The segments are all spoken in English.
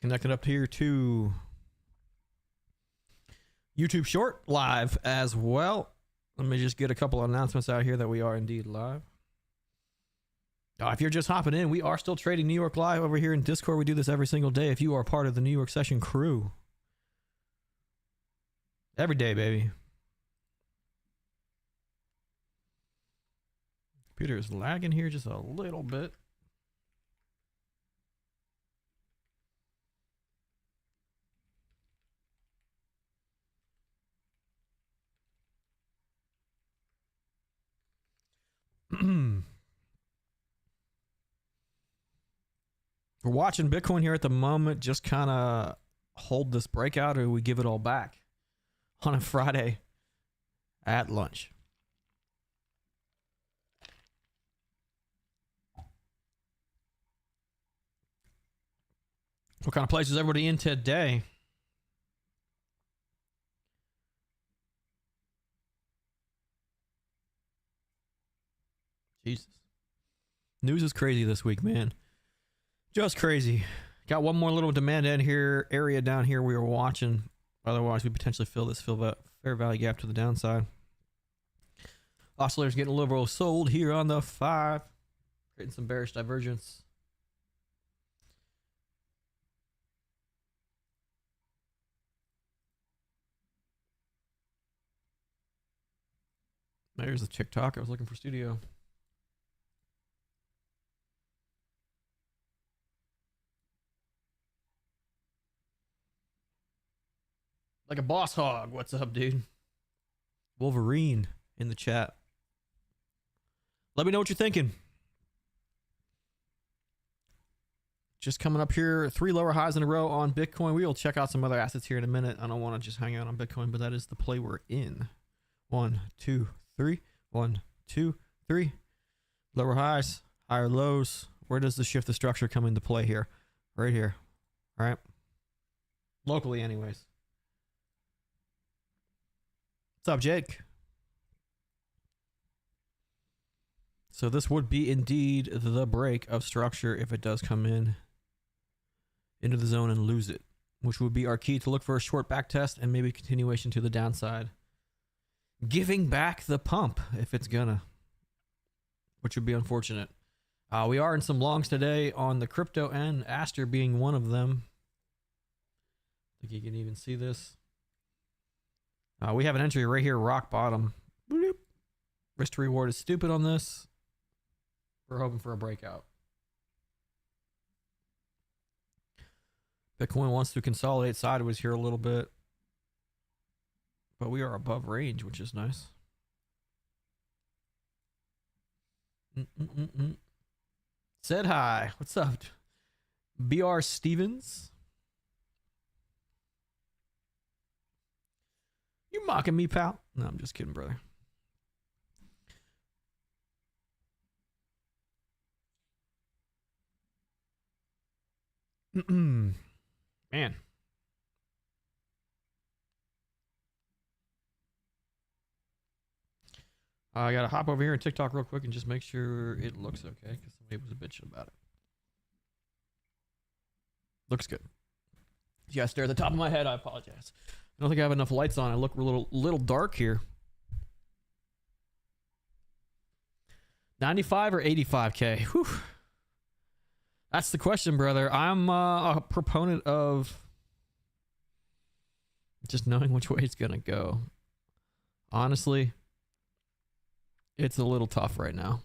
Connected up here to YouTube Short live as well. Let me just get a couple of announcements out here that we are indeed live. If you're just hopping in, we are still trading New York live over here in Discord. We do this every single day. If you are part of the New York Session crew, every day, baby. Computer is lagging here just a little bit. We're watching Bitcoin here at the moment. Just kind of hold this breakout, or we give it all back on a Friday at lunch. What kind of place is everybody in today? Jesus. News is crazy this week, man. Just crazy. Got one more little demand in here area down here we were watching. Otherwise, we potentially fill this fair value gap to the downside. Oscillator's getting a little sold here on the 5. Creating some bearish divergence. There's the TikTok. I was looking for studio. Like a boss hog. What's up, dude? Wolverine in the chat. Let me know what you're thinking. Just coming up here, 3 lower highs in a row on Bitcoin. We will check out some other assets here in a minute. I don't want to just hang out on Bitcoin, but that is the play we're in. 1, 2, 3. 1, 2, 3. Lower highs, higher lows. Where does the shift of structure come into play here? Right here. All right. Locally, anyways. What's up, Jake? So this would be indeed the break of structure if it does come in into the zone and lose it, which would be our key to look for a short back test and maybe continuation to the downside. Giving back the pump if it's gonna, which would be unfortunate. We are in some longs today on the crypto end, Aster being one of them. I think you can even see this. We have an entry right here, rock bottom. Bloop. Risk to reward is stupid on this. We're hoping for a breakout. Bitcoin wants to consolidate sideways here a little bit. But we are above range, which is nice. Said hi. What's up? BR Stevens. You mocking me, pal? No, I'm just kidding, brother. Man. I gotta hop over here and TikTok real quick and just make sure it looks okay, because somebody was a bitch about it. Looks good. You guys stare at the top of my head. I apologize. I don't think I have enough lights on. I look a little dark here. 95 or 85K? Whew. That's the question, brother. I'm a proponent of just knowing which way it's gonna go. Honestly, it's a little tough right now.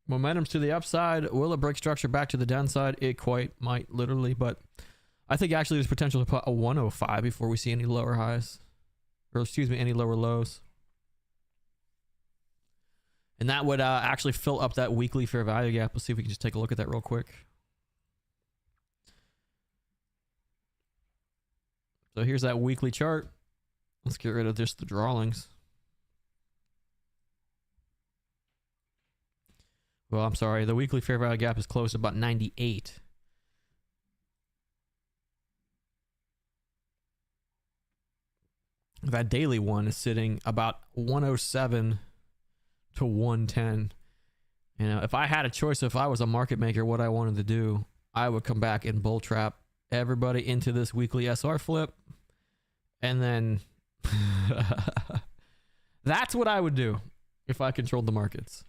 Momentum's to the upside. Will it break structure back to the downside? It quite might, literally, but I think actually there's potential to put a 105 before we see any lower highs. Or excuse me, any lower lows. And that would actually fill up that weekly fair value gap. Let's see if we can just take a look at that real quick. So here's that weekly chart. Let's get rid of just the drawings. Well, I'm sorry. The weekly fair value gap is close to about 98. That daily one is sitting about 107 to 110. You know, if I had a choice, if I was a market maker, what I wanted to do, I would come back and bull trap everybody into this weekly SR flip. And then that's what I would do if I controlled the markets.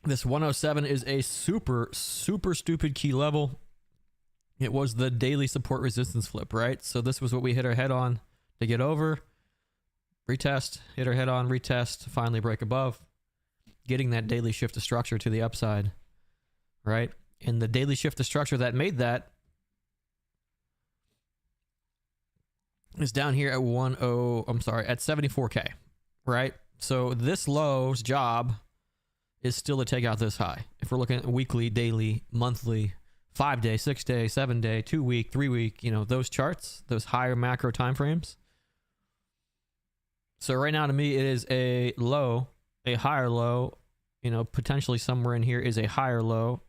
This 107 is a super, super stupid key level. It was the daily support resistance flip, right? So this was what we hit our head on to get over. Retest, hit our head on, retest, finally break above. Getting that daily shift of structure to the upside, right? And the daily shift of structure that made that is down here at at 74K, right? So this low's job is still to take out this high. If we're looking at weekly, daily, monthly, 5-day, 6-day, 7-day, 2-week, 3-week, you know, those charts, those higher macro time frames. So right now to me, it is a low, a higher low, you know, potentially somewhere in here is a higher low.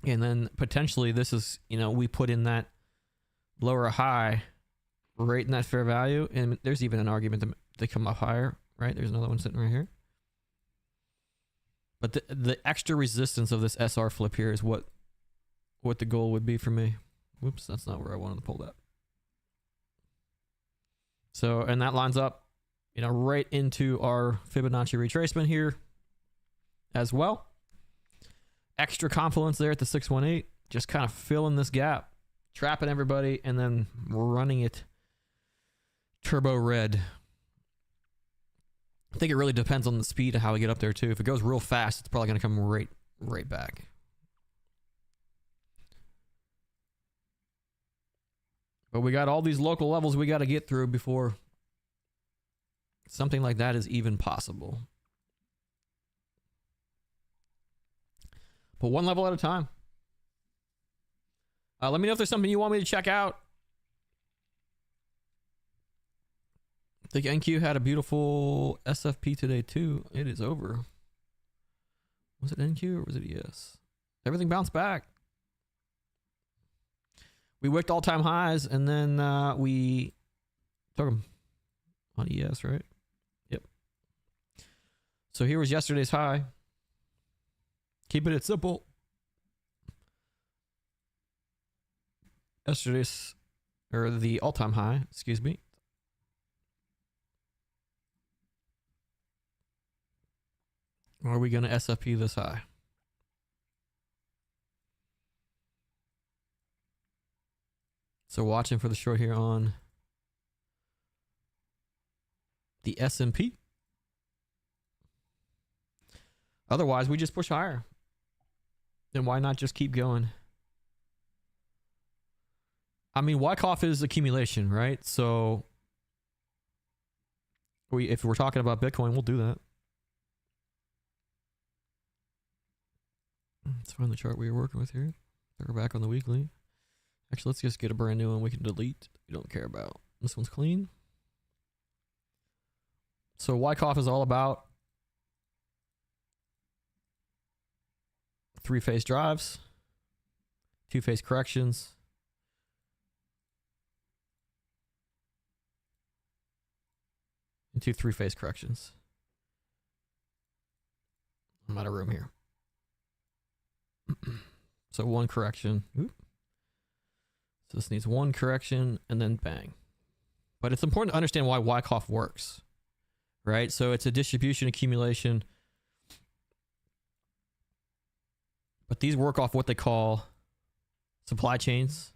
And then potentially this is, you know, we put in that lower high right in that fair value. And there's even an argument to come up higher, right? There's another one sitting right here. But the extra resistance of this SR flip here is what the goal would be for me. Whoops, that's not where I wanted to pull that. So, and that lines up, you know, right into our Fibonacci retracement here as well. Extra confluence there at the 618, just kind of filling this gap, trapping everybody, and then running it turbo red. I think it really depends on the speed of how we get up there too. If it goes real fast, it's probably going to come right back. But we got all these local levels we got to get through before something like that is even possible. But one level at a time. Let me know if there's something you want me to check out. I think NQ had a beautiful SFP today too. It is over. Was it NQ or was it ES? Everything bounced back. We wicked all-time highs, and then we took them on ES, right? Yep. So here was yesterday's high. Keeping it simple. Yesterday's, or the all-time high, excuse me. Or are we going to SFP this high? So watching for the short here on the S&P. Otherwise, we just push higher. Then why not just keep going? I mean, Wyckoff is accumulation, right? So if we're talking about Bitcoin, we'll do that. Let's find the chart we were working with here. We're back on the weekly. Actually, let's just get a brand new one we can delete. We don't care about. This one's clean. So Wyckoff is all about 3-phase drives, 2-phase corrections, and 2 3-phase corrections. I'm out of room here. So one correction. Oop. So this needs one correction and then bang. But it's important to understand why Wyckoff works, right? So it's a distribution accumulation. But these work off what they call supply chains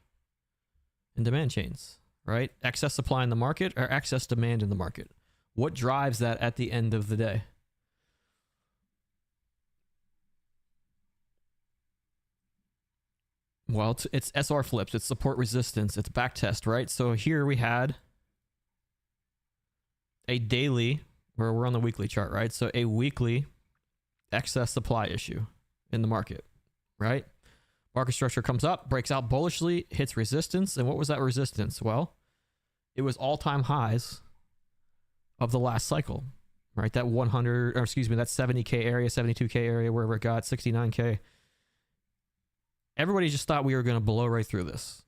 and demand chains, right? Excess supply in the market or excess demand in the market. What drives that at the end of the day? Well, it's SR flips, it's support resistance, it's backtest, right? So here we had a daily, where we're on the weekly chart, right? So a weekly excess supply issue in the market, right? Market structure comes up, breaks out bullishly, hits resistance. And what was that resistance? Well, it was all-time highs of the last cycle, right? That 100, or excuse me, that 70K area, 72K area, wherever it got, 69K. Everybody just thought we were going to blow right through this,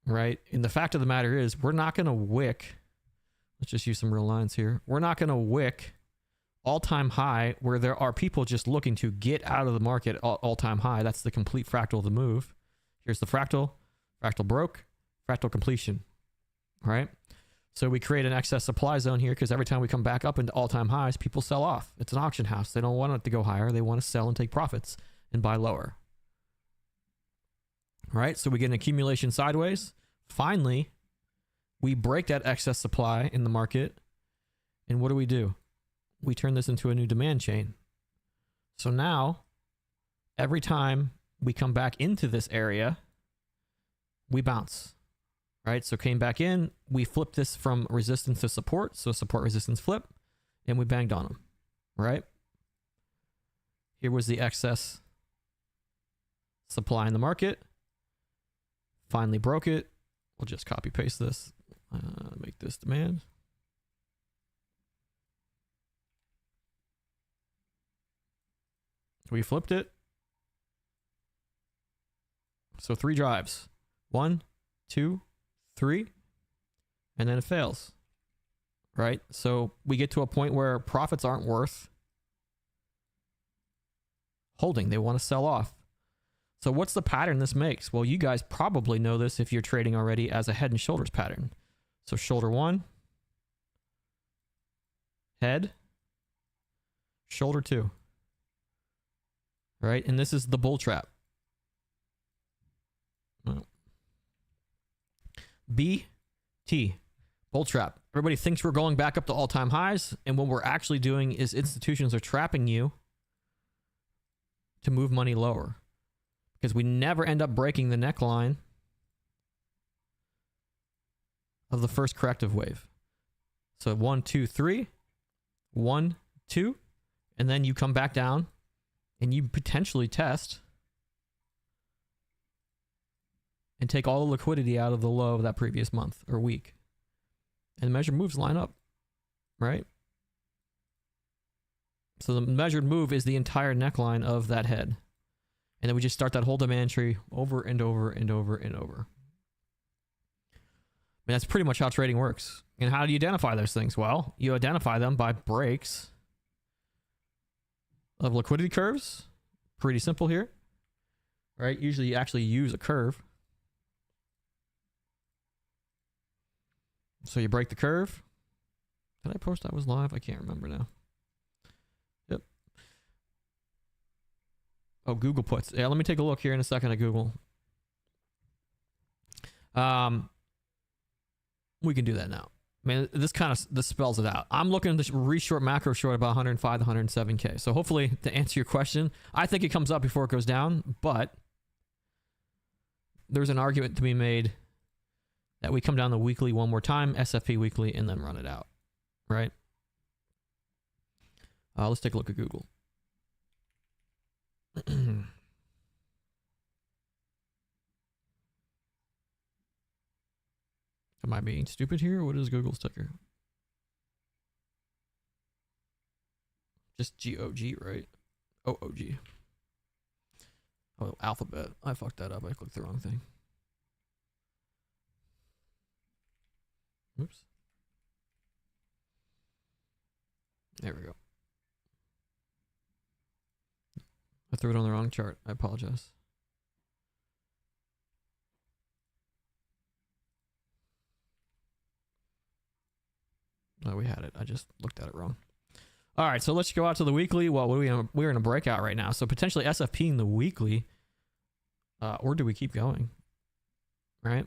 right? And the fact of the matter is, we're not going to wick. Let's just use some real lines here. We're not going to wick all-time high where there are people just looking to get out of the market all-time high. That's the complete fractal of the move. Here's the fractal. Fractal broke. Fractal completion. All right? So we create an excess supply zone here because every time we come back up into all-time highs, people sell off. It's an auction house. They don't want it to go higher. They want to sell and take profits and buy lower. All right? So we get an accumulation sideways. Finally, we break that excess supply in the market. And what do? We turn this into a new demand chain. So now, every time we come back into this area, we bounce, right? So came back in, we flipped this from resistance to support. So support resistance flip, and we banged on them, right? Here was the excess supply in the market. Finally broke it. We'll just copy paste this, make this demand. We flipped it. So 3 drives. 1, 2, 3. And then it fails. Right? So we get to a point where profits aren't worth holding. They want to sell off. So what's the pattern this makes? Well, you guys probably know this if you're trading already as a head and shoulders pattern. So shoulder 1. Head. Shoulder 2. Right? And this is the bull trap. BT, bull trap. Everybody thinks we're going back up to all-time highs, and what we're actually doing is institutions are trapping you to move money lower because we never end up breaking the neckline of the first corrective wave. So 1, 2, 3, 1, 2, and then you come back down and you potentially test and take all the liquidity out of the low of that previous month or week. And the measured moves line up, right? So the measured move is the entire neckline of that head. And then we just start that whole demand tree over and over and over and over. And that's pretty much how trading works. And how do you identify those things? Well, you identify them by breaks of liquidity curves. Pretty simple here, right? Usually you actually use a curve. So you break the curve. Did I post that was live? I can't remember now. Yep. Oh, Google puts. Yeah, let me take a look here in a second at Google. We can do that now. I mean, this spells it out. I'm looking at the reshort macro short about 105 to 107K. So hopefully, to answer your question, I think it comes up before it goes down, but there's an argument to be made that we come down the weekly one more time, SFP weekly, and then run it out, right? Let's take a look at Google. Am I being stupid here? What is Google's ticker? Just GOG, right? OOG. Oh, Alphabet. I fucked that up. I clicked the wrong thing. Oops. There we go. I threw it on the wrong chart. I apologize. Oh, we had it. I just looked at it wrong. All right, so let's go out to the weekly. Well, we're in a breakout right now, so potentially SFP in the weekly, or do we keep going? Right?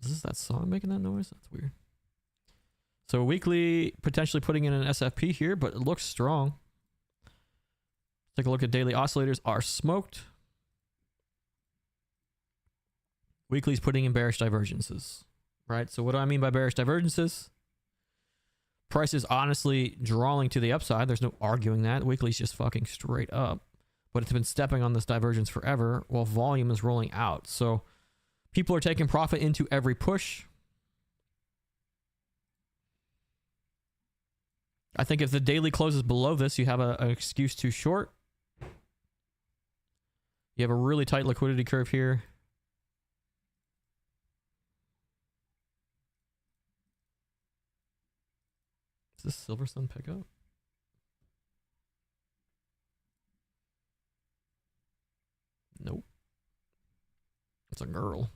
Is this that song making that noise? That's weird. So weekly, potentially putting in an SFP here, but it looks strong. Take a look at daily oscillators are smoked. Weekly's putting in bearish divergences. Right? So what do I mean by bearish divergences? Price is honestly drawing to the upside. There's no arguing that. Weekly's just fucking straight up. But it's been stepping on this divergence forever while volume is rolling out. So people are taking profit into every push. I think if the daily closes below this, you have an excuse to short. You have a really tight liquidity curve here. Is this Silver Sun pickup? Nope. It's a girl.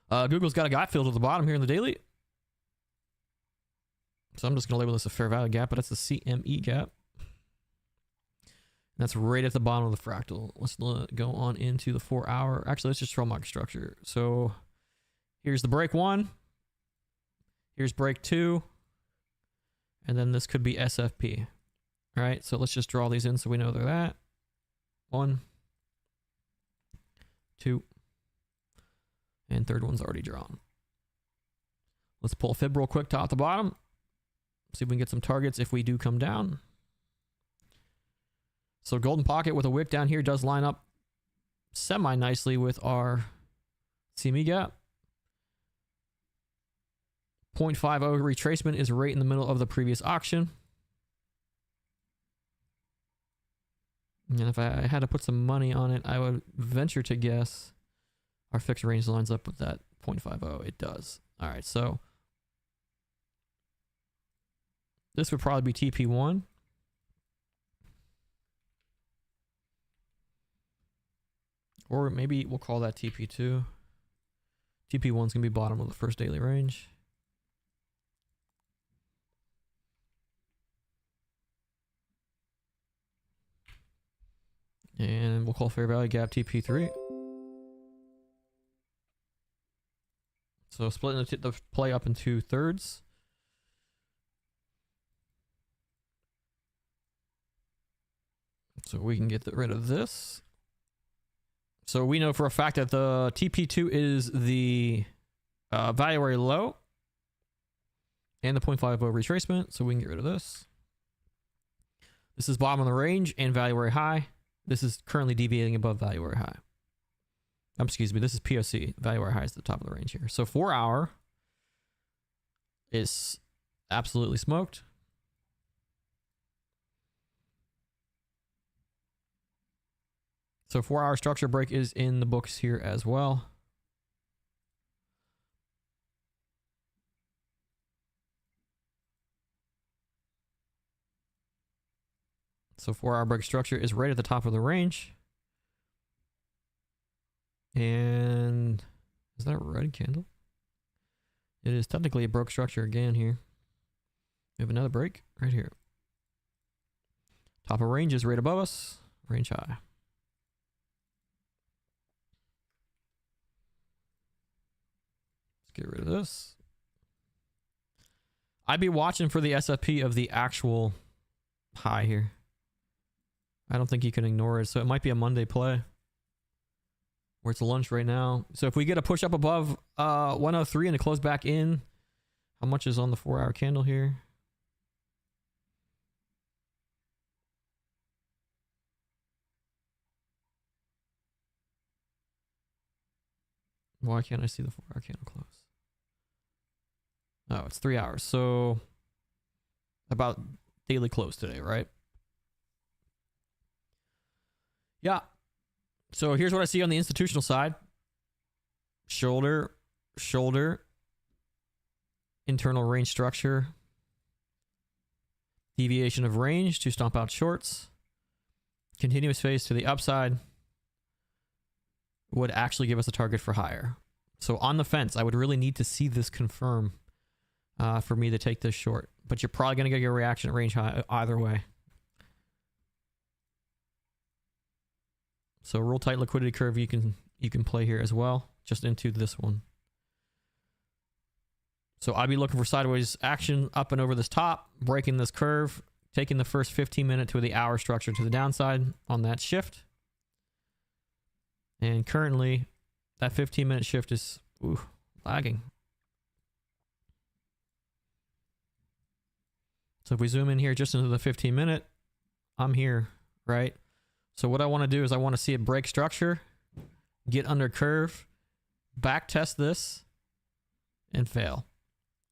Google's got a gap filled at the bottom here in the daily. So I'm just going to label this a fair value gap, but that's the CME gap. That's right at the bottom of the fractal. Let's go on into the 4 hour. Actually, let's just draw microstructure. So here's the break 1. Here's break 2. And then this could be SFP. All right, so let's just draw these in so we know they're that. 1, 2, and third one's already drawn. Let's pull a fib real quick, top to bottom. See if we can get some targets if we do come down. So golden pocket with a wick down here does line up semi nicely with our CME gap. 0.50 retracement is right in the middle of the previous auction. And if I had to put some money on it, I would venture to guess our fixed range lines up with that 0.50. It does. All right, so this would probably be TP1. Or maybe we'll call that TP2. TP1's going to be bottom of the first daily range. And we'll call fair value gap TP3. So splitting the play up into thirds. So we can get rid of this. So we know for a fact that the TP2 is the valuary low and the 0.50 retracement. So we can get rid of this. This is bottom of the range and valuary high. This is currently deviating above valuary high. Excuse me, this is POC. Valuary high is the top of the range here. So 4 hour is absolutely smoked. So 4 hour structure break is in the books here as well. So 4 hour break structure is right at the top of the range. And is that a red candle? It is technically a broke structure again here. We have another break right here. Top of range is right above us. Range high. Let's get rid of this. I'd be watching for the SFP of the actual high here. I don't think you can ignore it. So it might be a Monday play. Where it's lunch right now. So if we get a push up above 103 and a close back in, how much is on the 4 hour candle here? Why can't I see the 4 hour candle close? Oh, it's 3 hours. So about daily close today, right? Yeah. So here's what I see on the institutional side. Shoulder, shoulder, internal range structure, deviation of range to stomp out shorts, continuous phase to the upside would actually give us a target for higher. So on the fence, I would really need to see this confirm for me to take this short. But you're probably going to get your reaction at range high either way. So real tight liquidity curve you can play here as well, just into this one. So I'd be looking for sideways action up and over this top, breaking this curve, taking the first 15 minute to the hour structure to the downside on that shift. And currently that 15-minute shift is lagging. So if we zoom in here just into the 15-minute, I'm here, right? So what I want to do is I want to see it break structure, get under curve, back test this, and fail.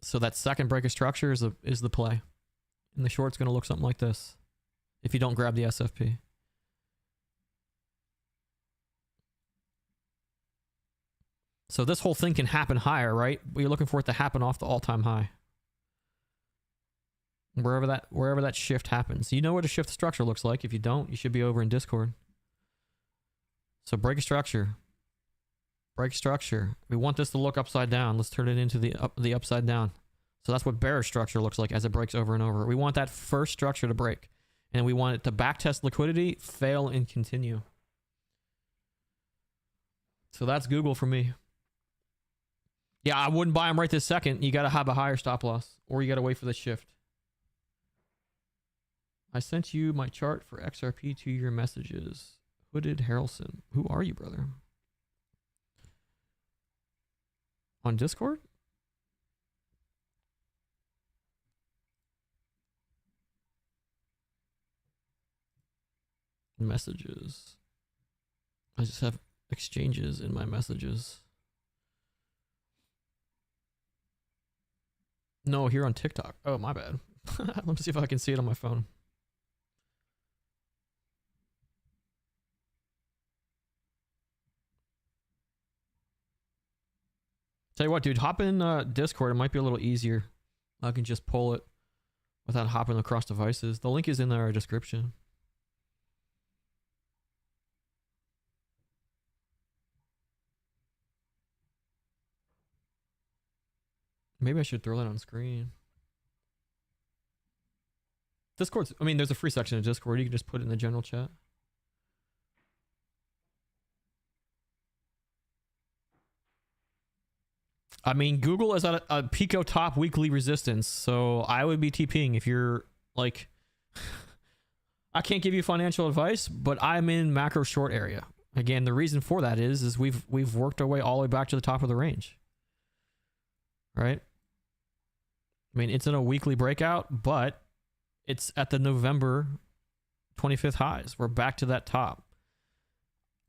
So that second break of structure is the play. And the short's going to look something like this if you don't grab the SFP. So this whole thing can happen higher, right? But you're looking for it to happen off the all-time high. wherever that shift happens. You know what a shift structure looks like. If you don't, you should be over in Discord. So break a structure. Break structure. We want this to look upside down. Let's turn it into the upside down. So that's what bearish structure looks like as it breaks over and over. We want that first structure to break. And we want it to backtest liquidity, fail, and continue. So that's Google for me. Yeah, I wouldn't buy them right this second. You got to have a higher stop loss. Or you got to wait for the shift. I sent you my chart for XRP to your messages. Hooded Harrelson. Who are you, brother? On Discord? Messages. I just have exchanges in my messages. No, here on TikTok. Oh, my bad. Let me see if I can see it on my phone. Tell you what, dude, hop in Discord. It might be a little easier. I can just pull it without hopping across devices. The link is in our description. Maybe I should throw that on screen. Discord's, I mean, there's a free section of Discord. You can just put it in the general chat. I mean, Google is at a Pico top weekly resistance, so I would be TPing if you're like, I can't give you financial advice, but I'm in macro short area. Again, the reason for that is we've worked our way all the way back to the top of the range, right? I mean, it's in a weekly breakout, but it's at the November 25th highs. We're back to that top.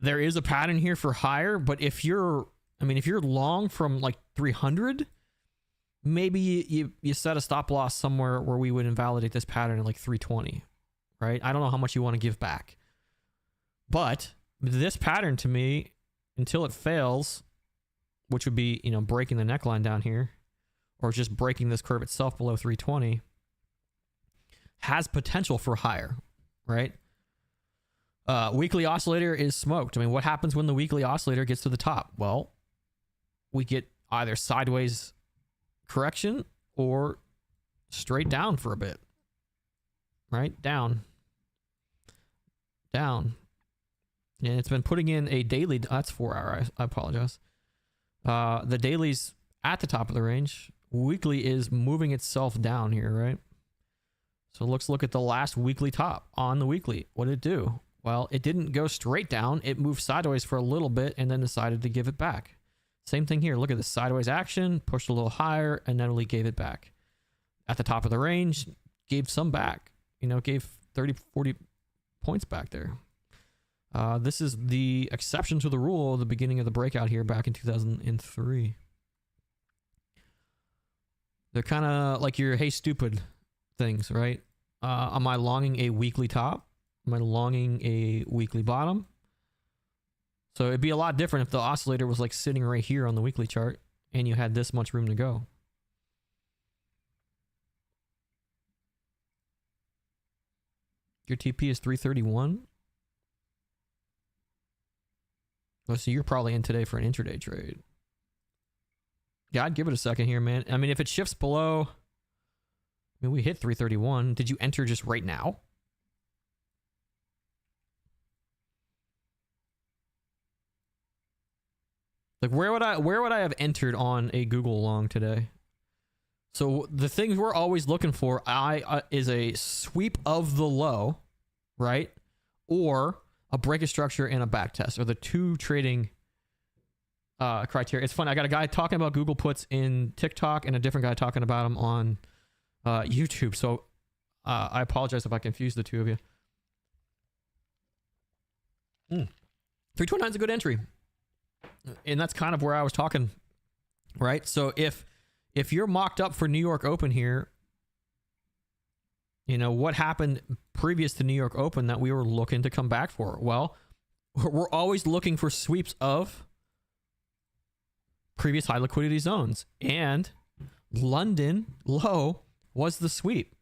There is a pattern here for higher, but if you're long from like 300, maybe you set a stop loss somewhere where we would invalidate this pattern at like 320, right? I don't know how much you want to give back. But this pattern to me, until it fails, which would be, breaking the neckline down here, or just breaking this curve itself below 320, has potential for higher, right? Weekly oscillator is smoked. I mean, what happens when the weekly oscillator gets to the top? Well, we get either sideways correction or straight down for a bit, right? Down. And it's been putting in a daily, that's 4 hour, I apologize. The daily's at the top of the range. Weekly is moving itself down here, right? So let's look at the last weekly top on the weekly. What did it do? Well, it didn't go straight down. It moved sideways for a little bit and then decided to give it back. Same thing here. Look at the sideways action, pushed a little higher, and then we gave it back. At the top of the range, gave some back. Gave 30, 40 points back there. This is the exception to the rule at the beginning of the breakout here back in 2003. They're kind of like your hey stupid things, right? Am I longing a weekly top? Am I longing a weekly bottom? So it'd be a lot different if the oscillator was like sitting right here on the weekly chart and you had this much room to go. Your TP is 331. Oh, so you're probably in today for an intraday trade. Yeah, I'd give it a second here, man. I mean, if it shifts below, we hit 331. Did you enter just right now? Like, where would I have entered on a Google long today? So the things we're always looking for is a sweep of the low, right? Or a break of structure and a back test are the two trading criteria. It's funny. I got a guy talking about Google puts in TikTok and a different guy talking about them on YouTube. So I apologize if I confused the two of you. 329 is a good entry. And that's kind of where I was talking, right? So if you're mocked up for New York Open here, what happened previous to New York Open that we were looking to come back for? Well, we're always looking for sweeps of previous high liquidity zones, and London low was the sweep.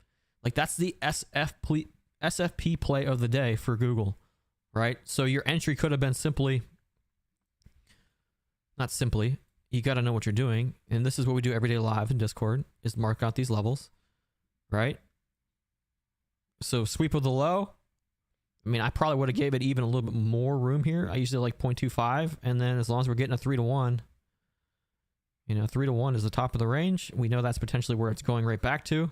Like that's the SFP play of the day for Google, right? So your entry could have been simply, not simply, you got to know what you're doing. And this is what we do every day live in Discord, is mark out these levels, right? So sweep of the low. I mean, I probably would have gave it even a little bit more room here. I usually like 0.25. And then as long as we're getting a 3-to-1, you know, 3-to-1 is the top of the range. We know that's potentially where it's going right back to.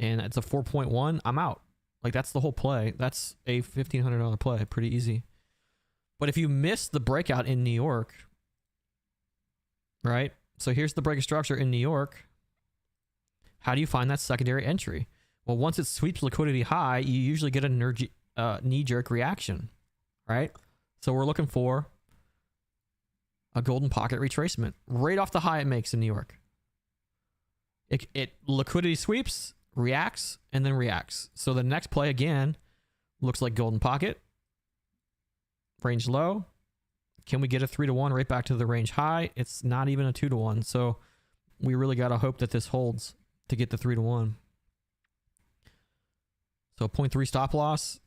And it's a 4.1. I'm out. Like, that's the whole play. That's a $1,500 play. Pretty easy. But if you miss the breakout in New York, right? So here's the break of structure in New York. How do you find that secondary entry? Well, once it sweeps liquidity high, you usually get a knee-jerk reaction, right? So we're looking for a golden pocket retracement right off the high it makes in New York. It liquidity sweeps, reacts, and then reacts. So the next play again looks like golden pocket, range low. Can we get a 3-to-1 right back to the range high? It's not even a 2-to-1. So we really got to hope that this holds to get the 3-to-1. So 0.3 stop loss.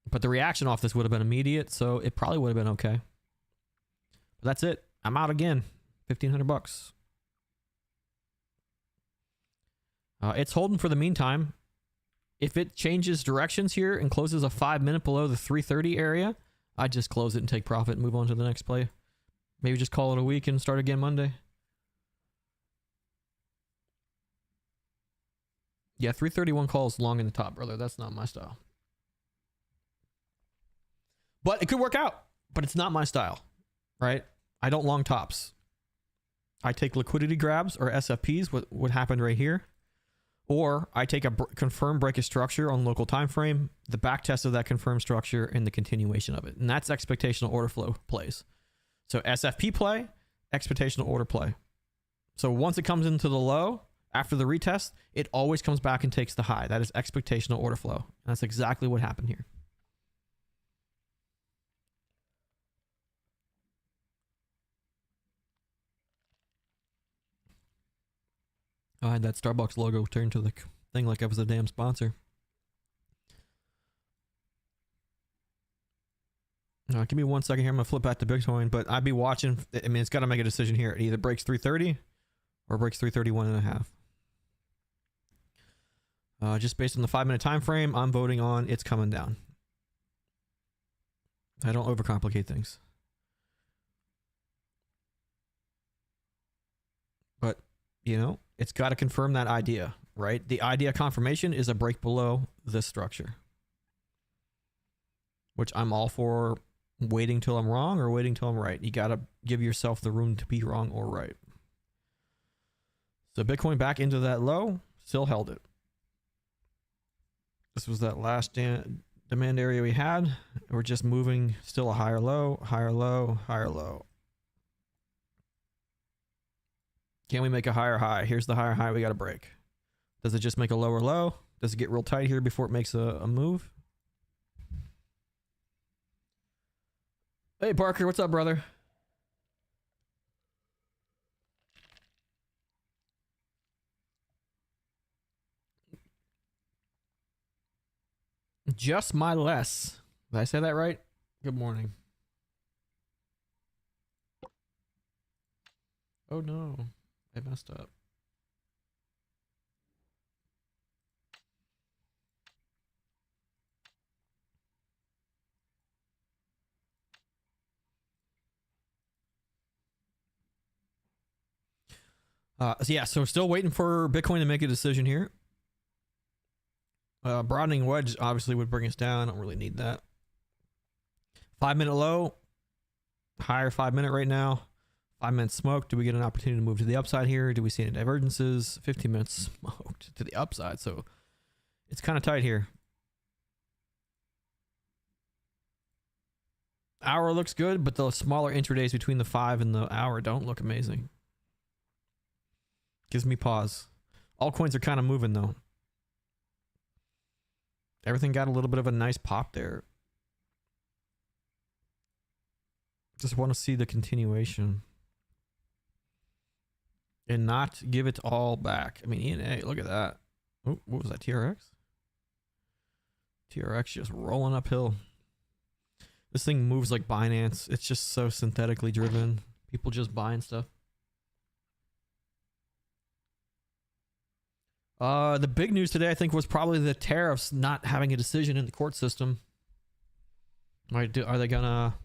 But the reaction off this would have been immediate, so it probably would have been okay. But that's it. I'm out again. $1,500. It's holding for the meantime. If it changes directions here and closes a 5-minute below the 330 area, I'd just close it and take profit and move on to the next play. Maybe just call it a week and start again Monday. Yeah, 331 calls long in the top, brother. That's not my style. But it could work out. But it's not my style, right? I don't long tops. I take liquidity grabs or SFPs, what happened right here. Or I take a confirmed break of structure on local time frame, the back test of that confirmed structure, and the continuation of it. And that's expectational order flow plays. So SFP play, expectational order play. So once it comes into the low, after the retest, it always comes back and takes the high. That is expectational order flow. And that's exactly what happened here. I had that Starbucks logo turned to the thing like I was a damn sponsor. Give me 1 second here. I'm going to flip back to Bitcoin, but I'd be watching. I mean, it's got to make a decision here. It either breaks 330 or breaks 331.5. Just based on the 5-minute time frame, I'm voting on it's coming down. I don't overcomplicate things. But, you know, it's got to confirm that idea, right? The idea confirmation is a break below this structure, which I'm all for waiting till I'm wrong or waiting till I'm right. You got to give yourself the room to be wrong or right. So Bitcoin back into that low, still held it. This was that last demand area we had. We're just moving still a higher low, higher low, higher low. Can we make a higher high? Here's the higher high we got to break. Does it just make a lower low? Does it get real tight here before it makes a move? Hey, Parker, what's up, brother? Just my less. Did I say that right? Good morning. Oh, no. I messed up. So still waiting for Bitcoin to make a decision here. Broadening wedge obviously would bring us down. I don't really need that. 5-minute low. Higher 5-minute right now. 5-minute smoke. Do we get an opportunity to move to the upside here? Do we see any divergences? 15 minutes smoked to the upside. So it's kind of tight here. Hour looks good, but the smaller intradays between the 5 and the hour don't look amazing. Gives me pause. Altcoins are kind of moving though. Everything got a little bit of a nice pop there. Just want to see the continuation. And not give it all back. I mean, ENA, look at that. Oh, what was that? TRX? TRX just rolling uphill. This thing moves like Binance. It's just so synthetically driven. People just buying stuff. The big news today, I think, was probably the tariffs not having a decision in the court system. Are they gonna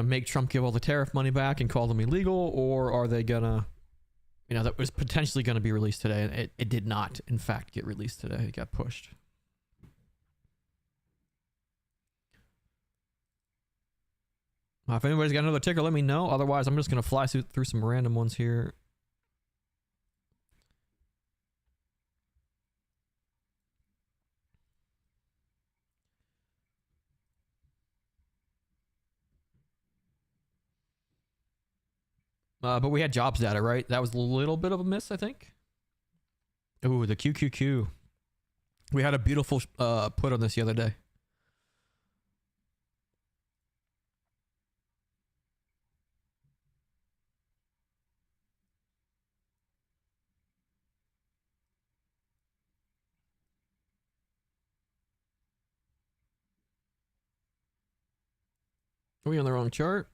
make Trump give all the tariff money back and call them illegal, or are they gonna, that was potentially gonna be released today, and it did not, in fact, get released today. It got pushed. If anybody's got another ticker, let me know. Otherwise, I'm just gonna fly through some random ones here. But we had jobs data, right? That was a little bit of a miss, I think. Ooh, the QQQ. We had a beautiful put on this the other day. Are we on the wrong chart?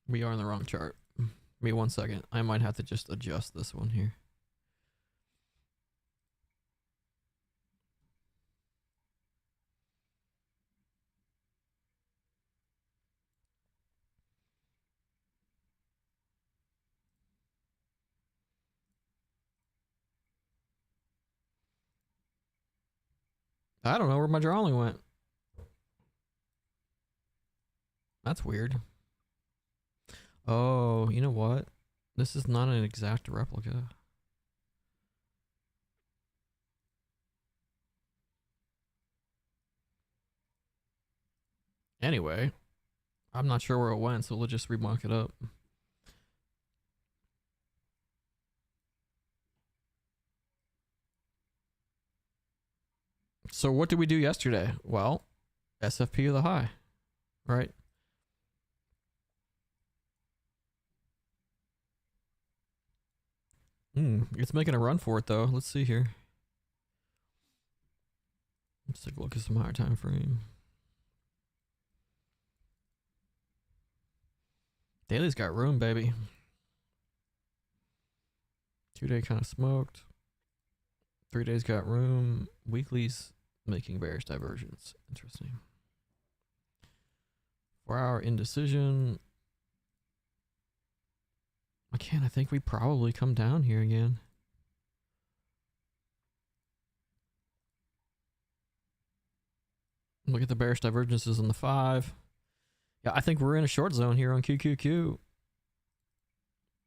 We are on the wrong chart. Give me 1 second. I might have to just adjust this one here. I don't know where my drawing went. That's weird. Oh, you know what? This is not an exact replica. Anyway, I'm not sure where it went, so we'll just remark it up. So what did we do yesterday? Well, SFP of the high, right? It's making a run for it though. Let's see here. Let's take a look at some higher time frame. Daily's got room, baby. 2 day kind of smoked. 3 days got room. Weekly's making bearish divergence. Interesting. 4 hour indecision. Again, I think we probably come down here again. Look at the bearish divergences on the 5. Yeah, I think we're in a short zone here on QQQ.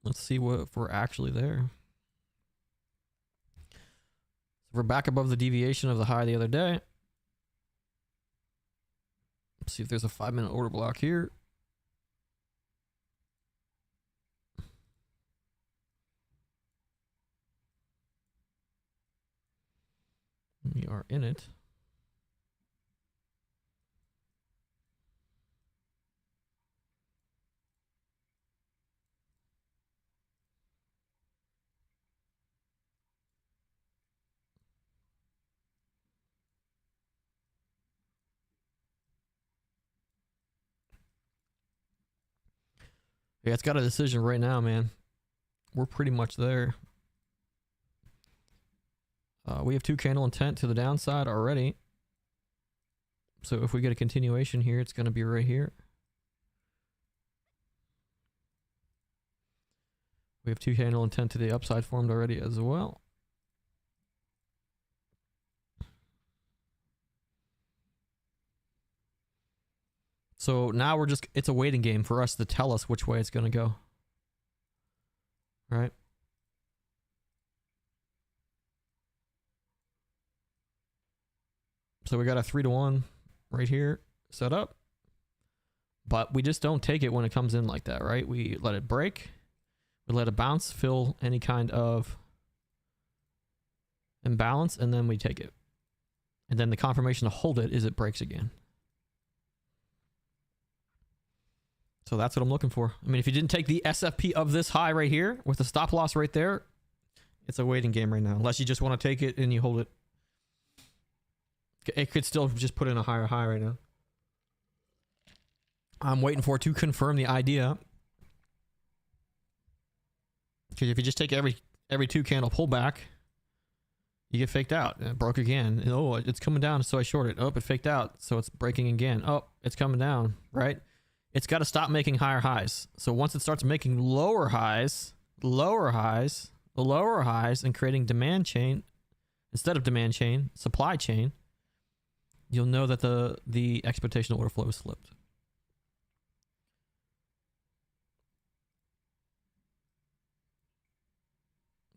Let's see if we're actually there. So we're back above the deviation of the high the other day. Let's see if there's a 5-minute order block here. We are in it. Yeah, it's got a decision right now, man. We're pretty much there. We have 2 candle intent to the downside already. So if we get a continuation here, it's going to be right here. We have 2 candle intent to the upside formed already as well. So now it's a waiting game for us to tell us which way it's going to go. Right? So we got a 3-to-1 right here set up. But we just don't take it when it comes in like that, right? We let it break. We let it bounce, fill any kind of imbalance, and then we take it. And then the confirmation to hold it is it breaks again. So that's what I'm looking for. I mean, if you didn't take the SFP of this high right here with the stop loss right there, It's a waiting game right now. Unless you just want to take it and you hold it. It could still just put in a higher high right now. I'm waiting for it to confirm the idea. Because if you just take every 2 candle pullback, you get faked out. It broke again. Oh, it's coming down, so I short it. Oh, it faked out, so it's breaking again. Oh, it's coming down, right? It's got to stop making higher highs. So once it starts making lower highs, and creating demand chain instead of demand chain, supply chain, you'll know that the expectation order flow is flipped.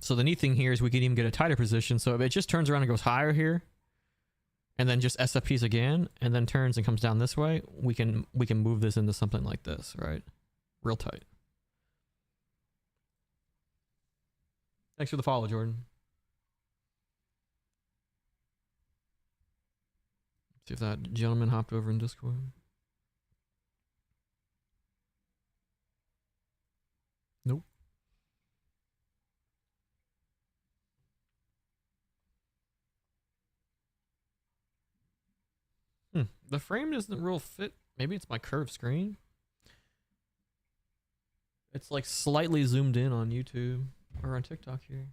So the neat thing here is we can even get a tighter position. So if it just turns around and goes higher here, and then just SFPs again, and then turns and comes down this way, we can move this into something like this, right? Real tight. Thanks for the follow, Jordan. See if that gentleman hopped over in Discord. Nope. The frame doesn't real fit. Maybe it's my curved screen. It's like slightly zoomed in on YouTube or on TikTok here.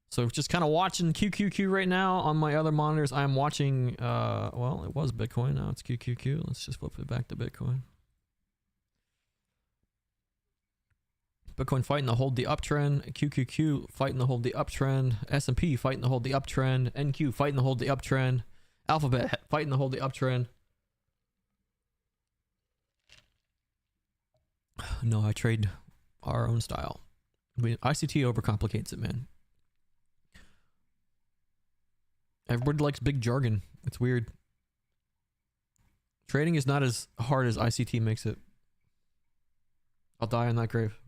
So just kind of watching QQQ right now on my other monitors. I'm watching, well, it was Bitcoin. Now it's QQQ. Let's just flip it back to Bitcoin. Bitcoin fighting to hold the uptrend, QQQ fighting to hold the uptrend, S&P fighting to hold the uptrend, NQ fighting to hold the uptrend, Alphabet fighting to hold the uptrend. No, I trade our own style. I mean, ICT overcomplicates it, man. Everybody likes big jargon. It's weird. Trading is not as hard as ICT makes it. I'll die on that grave.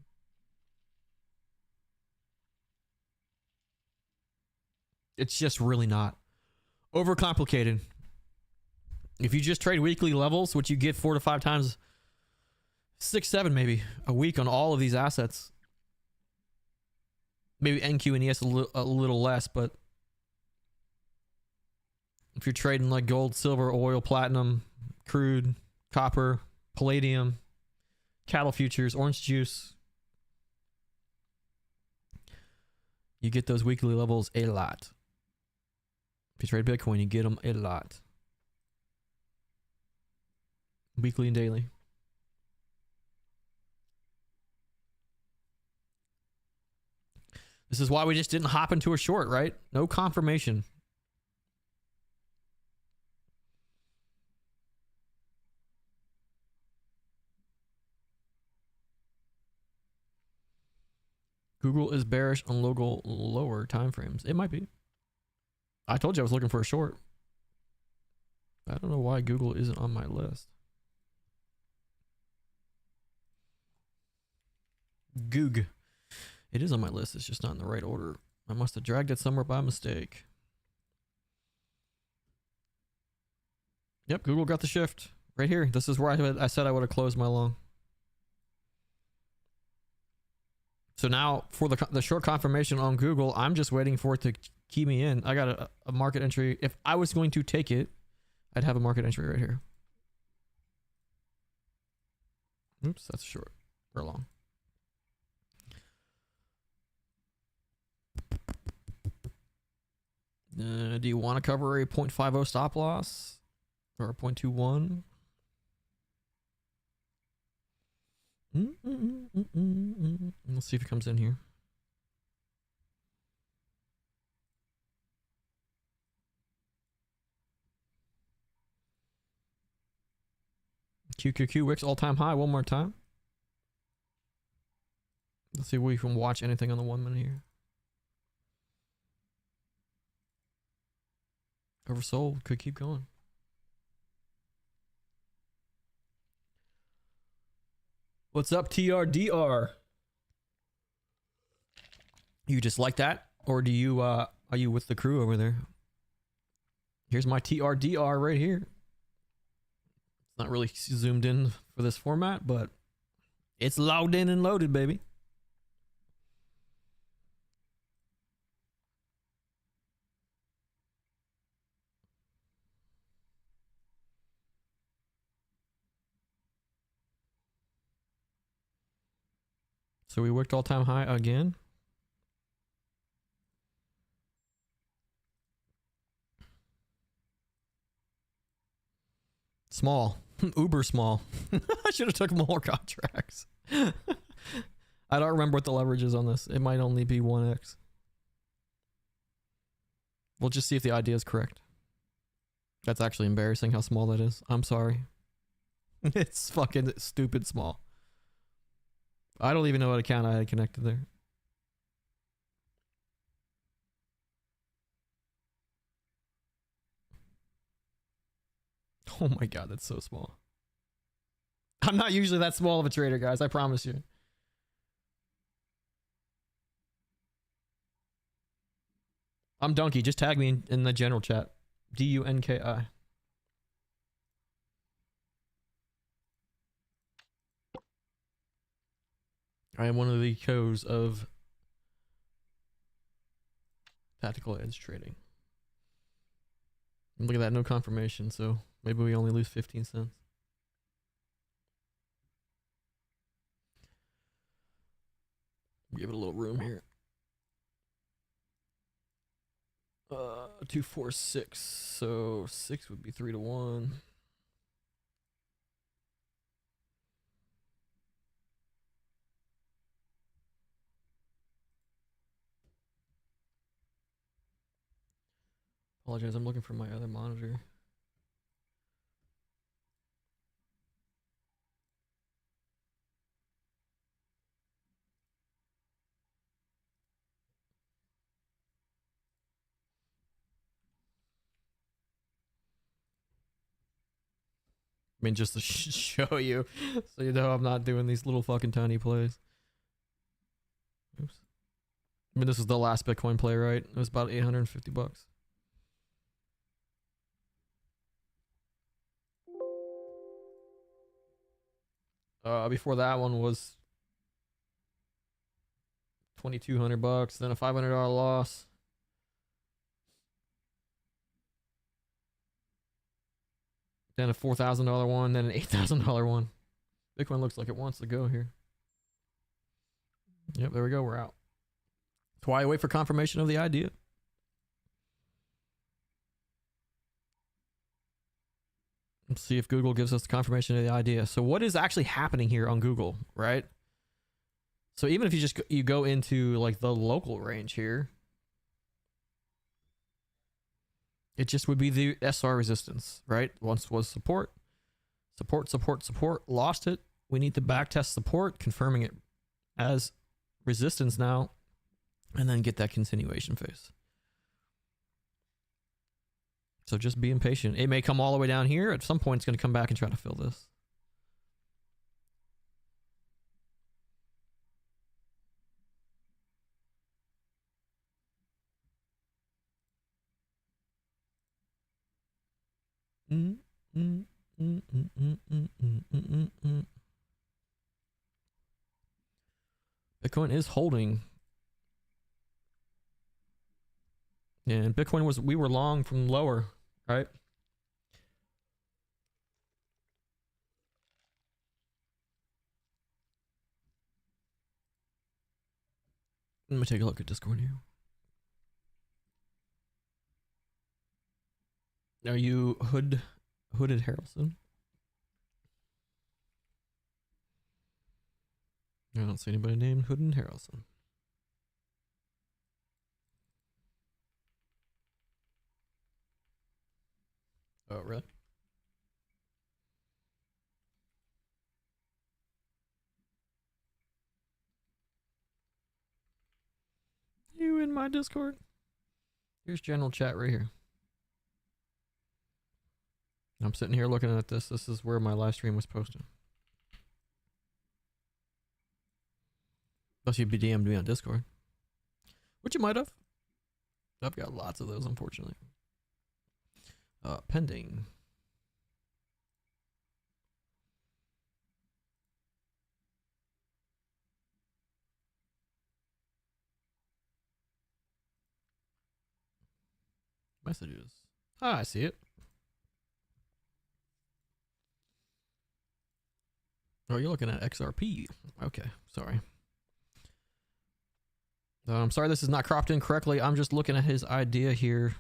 It's just really not. Overcomplicated. If you just trade weekly levels, which you get 4 to 5 times, 6, 7 maybe a week on all of these assets. Maybe NQ and ES a little less, but if you're trading like gold, silver, oil, platinum, crude, copper, palladium, cattle futures, orange juice, you get those weekly levels a lot. If you trade Bitcoin, you get them a lot. Weekly and daily. This is why we just didn't hop into a short, right? No confirmation. Google is bearish on lower time frames. It might be. I told you I was looking for a short. I don't know why Google isn't on my list. Goog. It is on my list. It's just not in the right order. I must have dragged it somewhere by mistake. Yep, Google got the shift. Right here. This is where I said I would have closed my long. So now for the short confirmation on Google, I'm just waiting for it to key me in. I got a market entry. If I was going to take it, I'd have a market entry right here. Oops, that's short or long. Do you want to cover a 0.50 stop loss or a 0.21? Let's see if it comes in here. QQQ Wix all-time high one more time. Let's see if we can watch anything on the 1 minute here. Oversold, could keep going. What's up, TRDR? You just like that? Or do you are you with the crew over there? Here's my TRDR right here. Not really zoomed in for this format, but it's logged in and loaded, baby. So we worked all-time high again. Small. Uber small. I should have took more contracts. I don't remember what the leverage is on this. It might only be 1x. We'll just see if the idea is correct. That's actually embarrassing how small that is. I'm sorry. It's fucking stupid small. I don't even know what account I had connected there. Oh my god, that's so small. I'm not usually that small of a trader, guys. I promise you. I'm Donkey. Just tag me in the general chat. DUNKI. I am one of the co's of tactical edge trading. Look at that, no confirmation, so maybe we only lose 15 cents. Give it a little room here. 246, so 6 would be 3 to 1. Apologize, I'm looking for my other monitor. I mean, just to show you, so you know I'm not doing these little fucking tiny plays. Oops. I mean, this was the last Bitcoin play, right? It was about 850 bucks. Before that one was 2,200 bucks, then a $500 loss. Then a $4,000 one, then an $8,000 one. Bitcoin looks like it wants to go here. Yep, there we go. We're out. That's why I wait for confirmation of the idea. Let's see if Google gives us the confirmation of the idea. So what is actually happening here on Google, right? So even if you go into like the local range here, it just would be the SR resistance, right? Once was support, lost it. We need to backtest support, confirming it as resistance now, and then get that continuation phase. So just being patient. It may come all the way down here. At some point, it's going to come back and try to fill this. Bitcoin is holding. And Bitcoin we were long from lower, right? Let me take a look at Discord here. Are you Hooded Harrelson? I don't see anybody named Hooded Harrelson. Oh, really? You in my Discord? Here's general chat right here. I'm sitting here looking at this. This is where my live stream was posted. Unless you DM'd me on Discord. Which you might have. I've got lots of those, unfortunately. Pending. messages. Ah, I see it. Oh, you're looking at XRP. Okay, sorry. I'm sorry this is not cropped in correctly. I'm just looking at his idea here.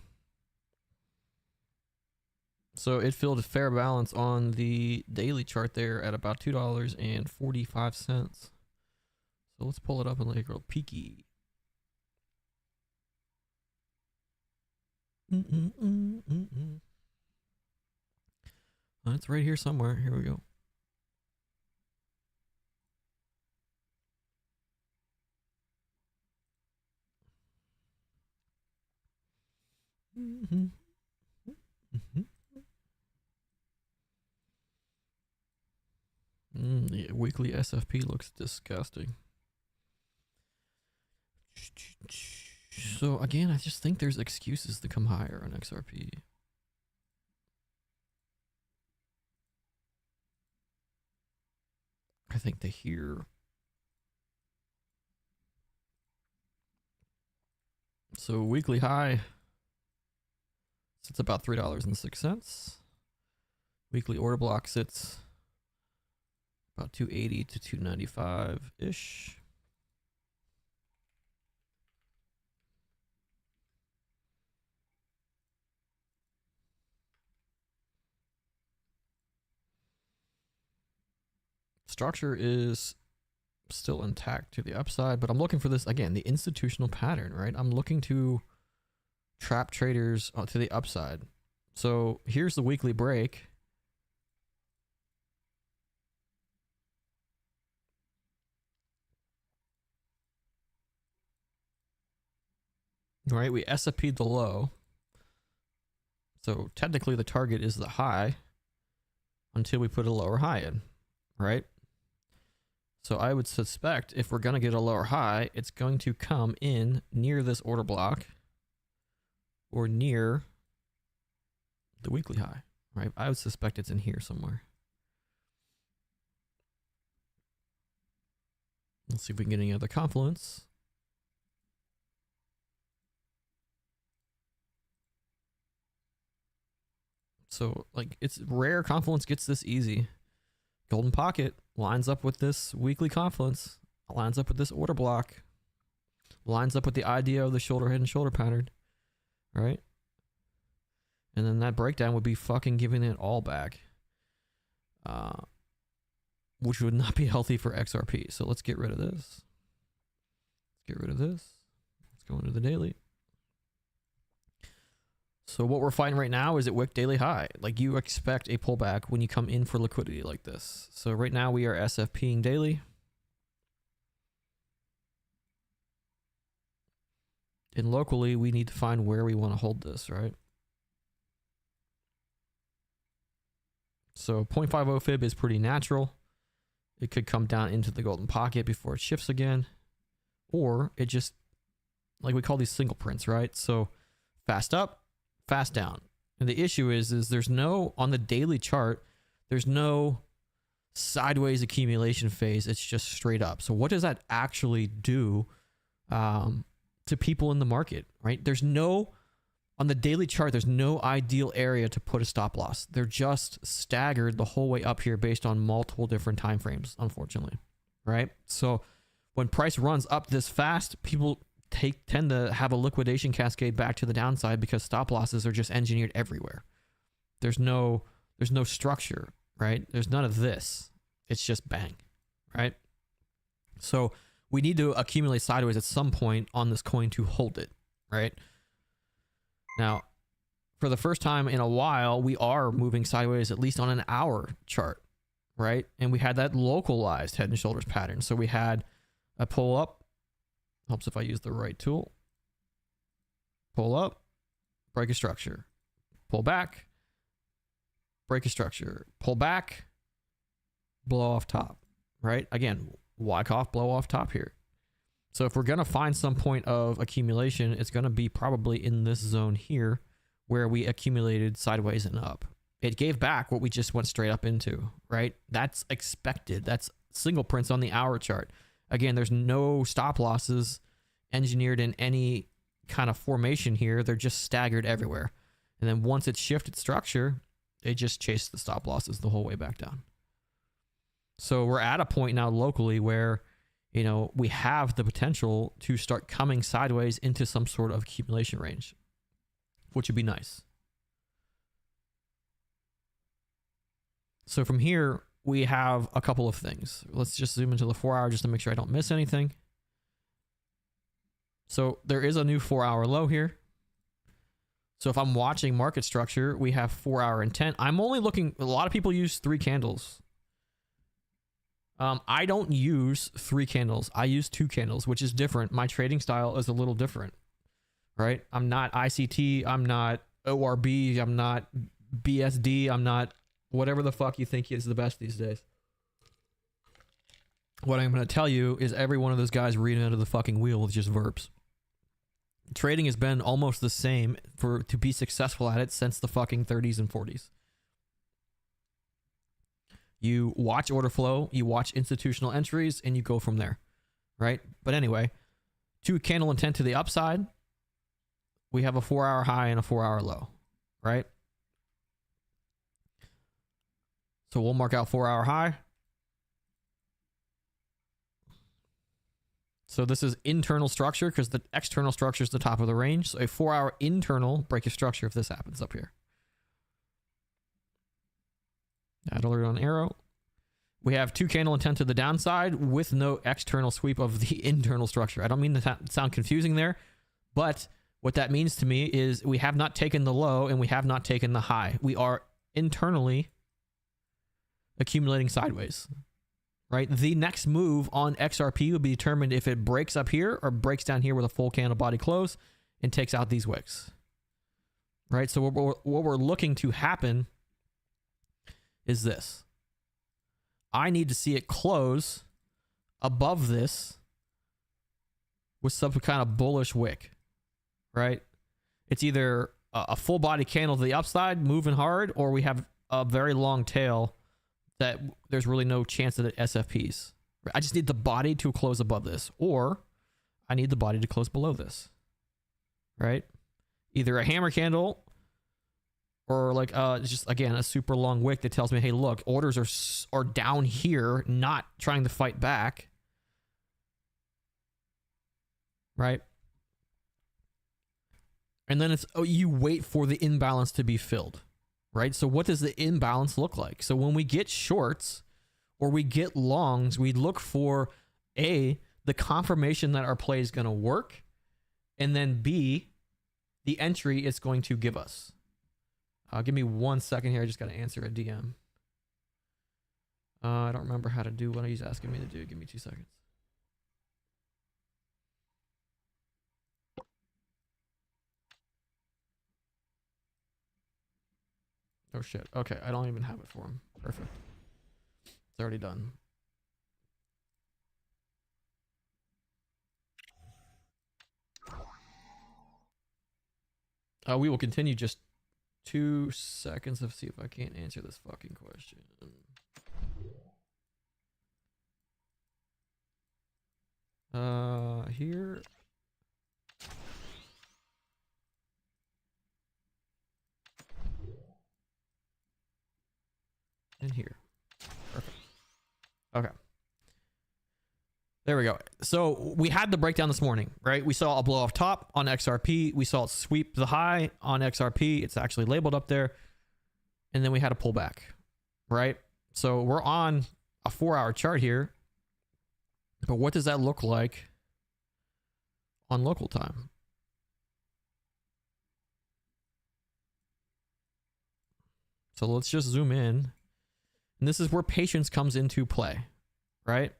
So it filled a fair balance on the daily chart there at about $2.45. So let's pull it up and let it go peaky. It's right here somewhere. Here we go. Yeah, weekly SFP looks disgusting. So again, I just think there's excuses to come higher on XRP. I think they hear. So weekly high sits about $3.06. Weekly order block sits about 280 to 295 ish. Structure is still intact to the upside, but I'm looking for this again, the institutional pattern, right? I'm looking to trap traders to the upside. So here's the weekly break. Right, we SFP'd the low. So technically the target is the high until we put a lower high in, right? So I would suspect if we're going to get a lower high, it's going to come in near this order block or near the weekly high, right? I would suspect it's in here somewhere. Let's see if we can get any other confluence. So like it's rare confluence gets this easy. Golden pocket lines up with this weekly confluence, lines up with this order block, lines up with the idea of the shoulder, head, and shoulder pattern, right? And then that breakdown would be fucking giving it all back, which would not be healthy for XRP. So let's get rid of this. Let's get rid of this. Let's go into the daily. So what we're fighting right now is at wick daily high. Like you expect a pullback when you come in for liquidity like this. So right now we are SFPing daily. And locally we need to find where we want to hold this, right? So 0.50 fib is pretty natural. It could come down into the golden pocket before it shifts again. Or it just, like we call these single prints, right? So fast up, fast down. And the issue is there's no, on the daily chart, there's no sideways accumulation phase. It's just straight up. So what does that actually do to people in the market, right? There's no, on the daily chart, there's no ideal area to put a stop loss. They're just staggered the whole way up here based on multiple different time frames, unfortunately, right? So when price runs up this fast, people tend to have a liquidation cascade back to the downside because stop losses are just engineered everywhere. There's no structure, right? There's none of this. It's just bang, right? So we need to accumulate sideways at some point on this coin to hold it, right? Now, for the first time in a while, we are moving sideways, at least on an hour chart, right? And we had that localized head and shoulders pattern. So we had a pull up. Helps if I use the right tool. Pull up, break a structure, pull back, break a structure, pull back, blow off top, right? Again, Wyckoff blow off top here. So if we're going to find some point of accumulation, it's going to be probably in this zone here where we accumulated sideways and up. It gave back what we just went straight up into, right? That's expected. That's single prints on the hour chart. Again, there's no stop losses engineered in any kind of formation here. They're just staggered everywhere. And then once it shifted structure, it just chased the stop losses the whole way back down. So we're at a point now locally where, you know, we have the potential to start coming sideways into some sort of accumulation range, which would be nice. So from here, we have a couple of things. Let's just zoom into the 4 hour just to make sure I don't miss anything. So there is a new 4 hour low here. So if I'm watching market structure, we have 4 hour intent. I'm only looking, a lot of people use 3 candles. I don't use 3 candles. I use 2 candles, which is different. My trading style is a little different, right? I'm not ICT. I'm not ORB. I'm not BSD. I'm not whatever the fuck you think is the best these days. What I'm going to tell you is every one of those guys reading out of the fucking wheel with just verbs. Trading has been almost the same to be successful at it since the fucking 30s and 40s. You watch order flow, you watch institutional entries, and you go from there, right? But anyway, 2 candle intent to the upside. We have a 4 hour high and a 4 hour low, right? So we'll mark out 4 hour high. So this is internal structure because the external structure is the top of the range. So a 4 hour internal break of structure if this happens up here. Add alert on arrow. We have 2 candle intent to the downside with no external sweep of the internal structure. I don't mean to sound confusing there, but what that means to me is we have not taken the low and we have not taken the high. We are internally accumulating sideways, right? The next move on XRP will be determined if it breaks up here or breaks down here with a full candle body close and takes out these wicks, right? So what we're looking to happen is this. I need to see it close above this with some kind of bullish wick, right? It's either a full body candle to the upside moving hard, or we have a very long tail that there's really no chance that it SFPs. I just need the body to close above this, or I need the body to close below this, right? Either a hammer candle or like just again a super long wick that tells me, hey, look, orders are down here, not trying to fight back, right? And then it's you wait for the imbalance to be filled, right? So what does the imbalance look like? So when we get shorts or we get longs, we look for A, the confirmation that our play is going to work, and then B, the entry it's going to give us. Give me 1 second here. I just got to answer a DM. I don't remember how to do what he's asking me to do. Give me 2 seconds. Oh shit. Okay, I don't even have it for him. Perfect. It's already done. We will continue just 2 seconds to see if I can't answer this fucking question. Here. And here. Perfect. Okay. There we go. So we had the breakdown this morning, right? We saw a blow off top on XRP. We saw it sweep the high on XRP. It's actually labeled up there. And then we had a pullback, right? So we're on a 4-hour chart here. But what does that look like on local time? So let's just zoom in. And this is where patience comes into play, right?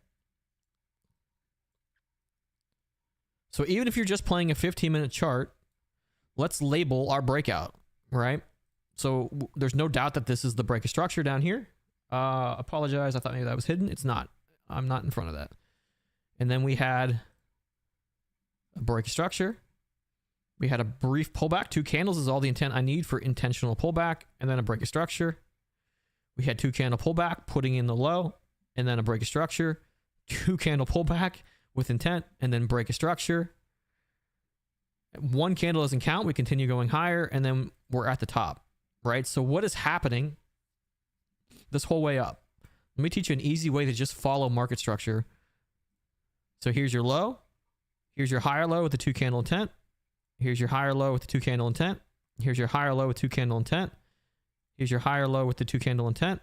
So even if you're just playing a 15-minute chart, let's label our breakout, right? So there's no doubt that this is the break of structure down here. Apologize, I thought maybe that was hidden. It's not. I'm not in front of that. And then we had a break of structure. We had a brief pullback. 2 candles is all the intent I need for intentional pullback. And then a break of structure. We had 2 candle pullback, putting in the low, and then a break of structure. 2 candle pullback with intent, and then break of structure. 1 candle doesn't count. We continue going higher, and then we're at the top, right? So what is happening this whole way up? Let me teach you an easy way to just follow market structure. So here's your low. Here's your higher low with the 2 candle intent. Here's your higher low with the 2 candle intent. Here's your higher low with 2 candle intent. Here's your higher low with the 2 candle intent.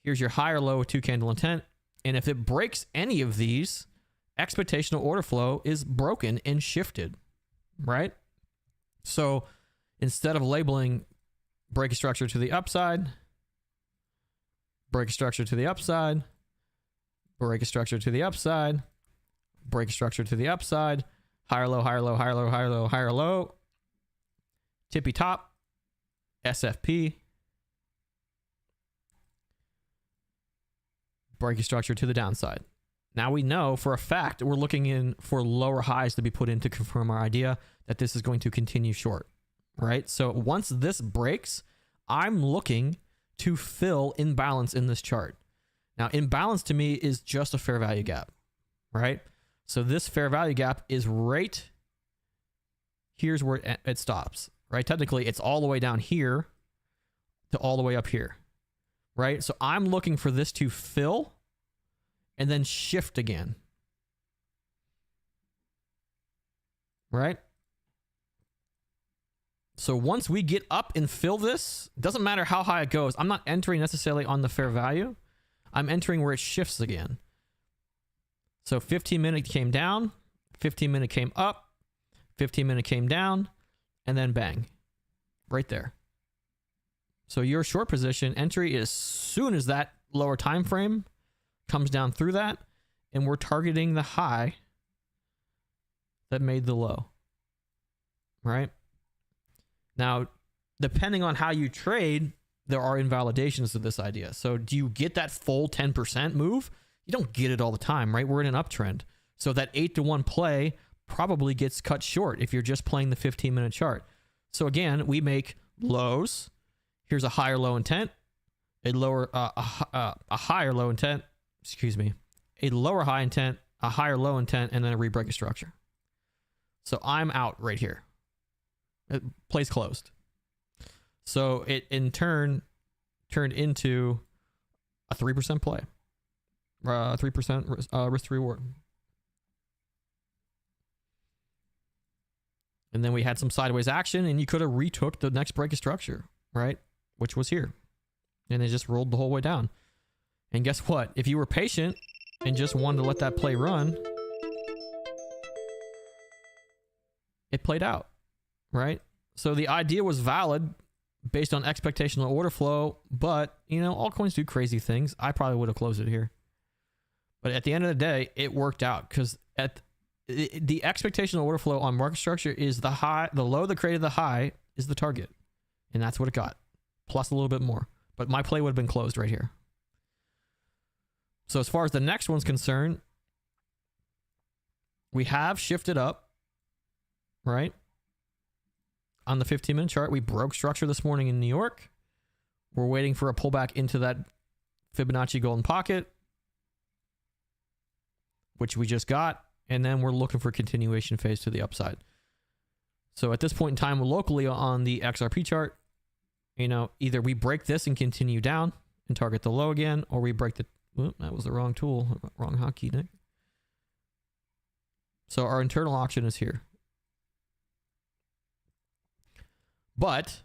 Here's your higher low with 2 candle intent. And if it breaks any of these, expectational order flow is broken and shifted, right? So instead of labeling break a structure to the upside, break a structure to the upside, break a structure to the upside, break a structure to the upside, higher low, higher low, higher low, higher low, higher low, tippy top, SFP, break a structure to the downside. Now we know for a fact we're looking in for lower highs to be put in to confirm our idea that this is going to continue short, right? So once this breaks, I'm looking to fill imbalance in this chart. Now, imbalance to me is just a fair value gap, right? So this fair value gap is right, here's where it stops, right? Technically, it's all the way down here to all the way up here, right? So I'm looking for this to fill and then shift again, right? So once we get up and fill this, doesn't matter how high it goes. I'm not entering necessarily on the fair value. I'm entering where it shifts again. So 15-minute came down, 15-minute came up, 15-minute came down, and then bang, right there. So your short position entry as soon as that lower time frame comes down through that, and we're targeting the high that made the low, right? Now, depending on how you trade, there are invalidations of this idea. So do you get that full 10% move? You don't get it all the time, right? We're in an uptrend. So that 8-to-1 play probably gets cut short if you're just playing the 15-minute chart. So again, we make lows. Here's a higher low intent, a higher low intent, a lower high intent, a higher low intent, and then a rebreak of structure. So I'm out right here. Plays closed. So it in turn turned into a 3% play, 3% risk to reward. And then we had some sideways action, and you could have retook the next break of structure, right? Which was here. And it just rolled the whole way down. And guess what? If you were patient and just wanted to let that play run, it played out, right? So the idea was valid based on expectational order flow, but, you know, altcoins do crazy things. I probably would have closed it here. But at the end of the day, it worked out because at the expectational order flow on market structure is the high, the low that created the high is the target. And that's what it got, plus a little bit more. But my play would have been closed right here. So as far as the next one's concerned, we have shifted up, right? On the 15-minute chart, we broke structure this morning in New York. We're waiting for a pullback into that Fibonacci golden pocket, which we just got. And then we're looking for continuation phase to the upside. So at this point in time, locally on the XRP chart, you know, either we break this and continue down and target the low again, or we break the, whoop, that was the wrong tool, wrong hotkey, Nick. So our internal auction is here. But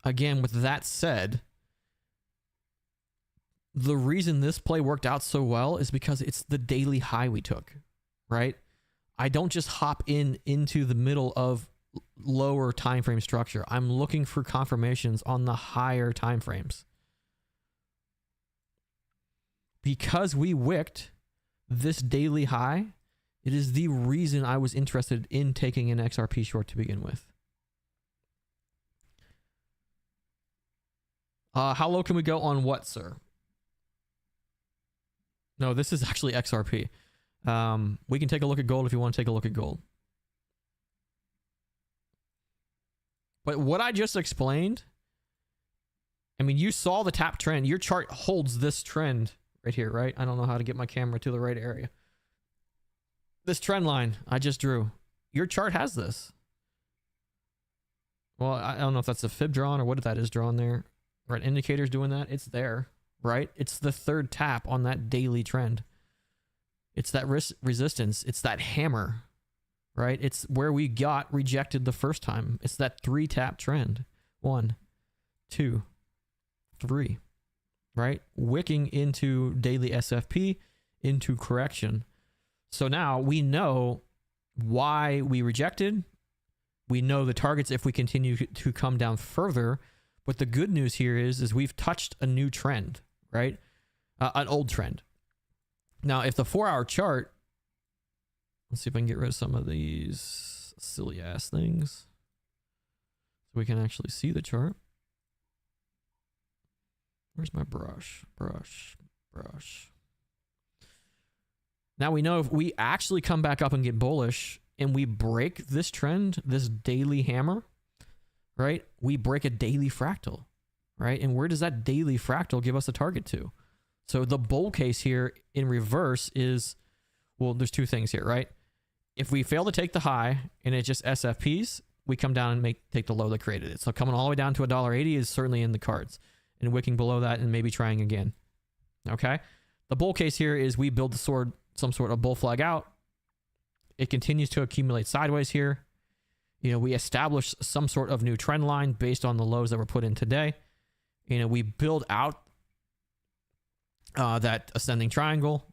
again, with that said, the reason this play worked out so well is because it's the daily high we took, right? I don't just hop into the middle of lower time frame structure. I'm looking for confirmations on the higher time frames. Because we wicked this daily high, it is the reason I was interested in taking an XRP short to begin with. How low can we go on what, sir? No, this is actually XRP. We can take a look at gold if you want to take a look at gold. But what I just explained, I mean, you saw the tap trend. Your chart holds this trend right here, right? I don't know how to get my camera to the right area. This trend line I just drew. Your chart has this. Well, I don't know if that's a fib drawn or what that is drawn there. Right, indicators doing that. It's there, right? It's the third tap on that daily trend. It's that resistance. It's that hammer, right? It's where we got rejected the first time. It's that 3 tap trend. 1, 2, 3, right? Wicking into daily SFP, into correction. So now we know why we rejected. We know the targets if we continue to come down further. But the good news here is we've touched a new trend, right? An old trend. Now, if the 4-hour chart, let's see if I can get rid of some of these silly ass things so we can actually see the chart. Where's my brush? Brush. Now we know if we actually come back up and get bullish and we break this trend, this daily hammer, right? We break a daily fractal, right? And where does that daily fractal give us a target to? So the bull case here in reverse is, well, there's 2 things here, right? If we fail to take the high and it just SFPs, we come down and take the low that created it. So coming all the way down to $1.80 is certainly in the cards, and wicking below that and maybe trying again. Okay. The bull case here is we build some sort of bull flag out. It continues to accumulate sideways here. You know, we establish some sort of new trend line based on the lows that were put in today. You know, we build out that ascending triangle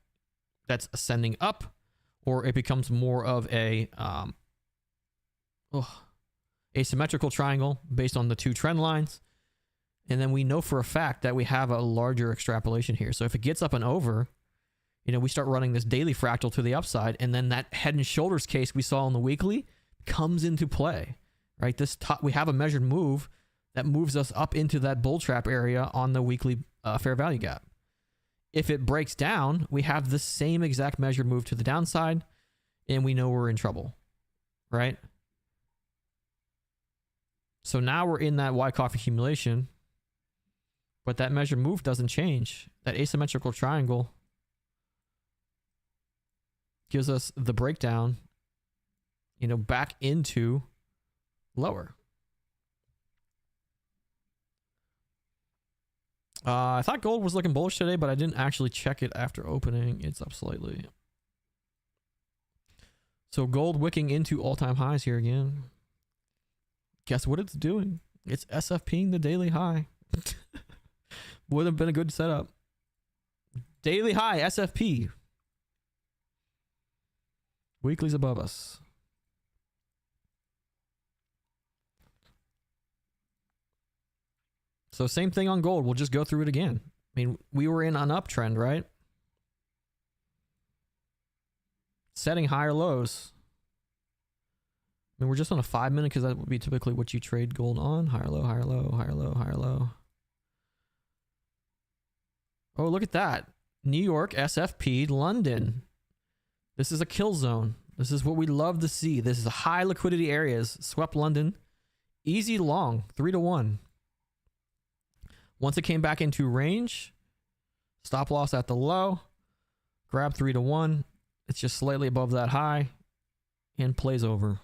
that's ascending up, or it becomes more of a asymmetrical triangle based on the 2 trend lines. And then we know for a fact that we have a larger extrapolation here. So if it gets up and over, you know, we start running this daily fractal to the upside, and then that head and shoulders case we saw on the weekly comes into play, right? We have a measured move that moves us up into that bull trap area on the weekly fair value gap. If it breaks down, we have the same exact measured move to the downside, and we know we're in trouble, right? So now we're in that Wyckoff accumulation, but that measured move doesn't change. That asymmetrical triangle gives us the breakdown, you know, back into lower. I thought gold was looking bullish today, but I didn't actually check it after opening. It's up slightly. So gold wicking into all-time highs here again. Guess what it's doing? It's SFPing the daily high. Would have been a good setup. Daily high, SFP. Weekly's above us. So same thing on gold. We'll just go through it again. I mean, we were in an uptrend, right? Setting higher lows. I mean, we're just on a 5-minute because that would be typically what you trade gold on. Higher low, higher low, higher low, higher low. Oh, look at that. New York, SFP, London. This is a kill zone. This is what we love to see. This is a high liquidity areas. Swept London. Easy long, 3-1. Once it came back into range, stop loss at the low, grab 3-1. It's just slightly above that high and plays over.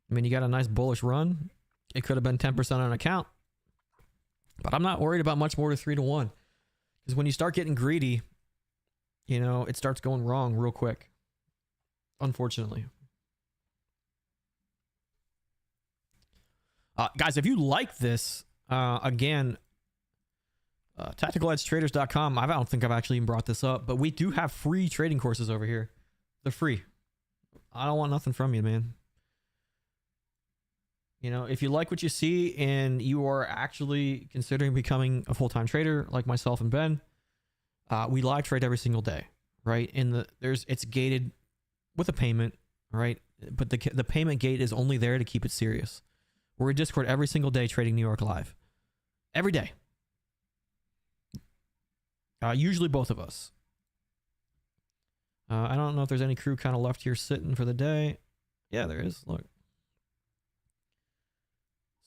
I mean, you got a nice bullish run. It could have been 10% on account, but I'm not worried about much more to 3-1. Because when you start getting greedy, you know, it starts going wrong real quick. Unfortunately. Guys, if you like this, again, tacticaledgetraders.com. I don't think I've actually even brought this up, but we do have free trading courses over here. They're free. I don't want nothing from you, man. You know, if you like what you see and you are actually considering becoming a full-time trader like myself and Ben, we live trade every single day, right? And it's gated with a payment, right? But the payment gate is only there to keep it serious. We're in Discord every single day trading New York live. Every day. Usually both of us. I don't know if there's any crew kind of left here sitting for the day. Yeah, there is. Look.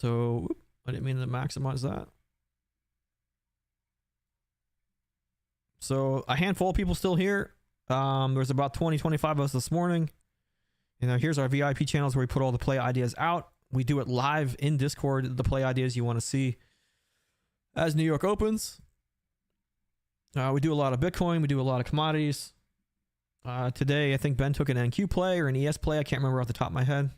So, I didn't mean to maximize that. So, a handful of people still here. There's about 20, 25 of us this morning. You know, here's our VIP channels where we put all the play ideas out. We do it live in Discord, the play ideas you want to see as New York opens. We do a lot of Bitcoin. We do a lot of commodities. Today, I think Ben took an NQ play or an ES play. I can't remember off the top of my head.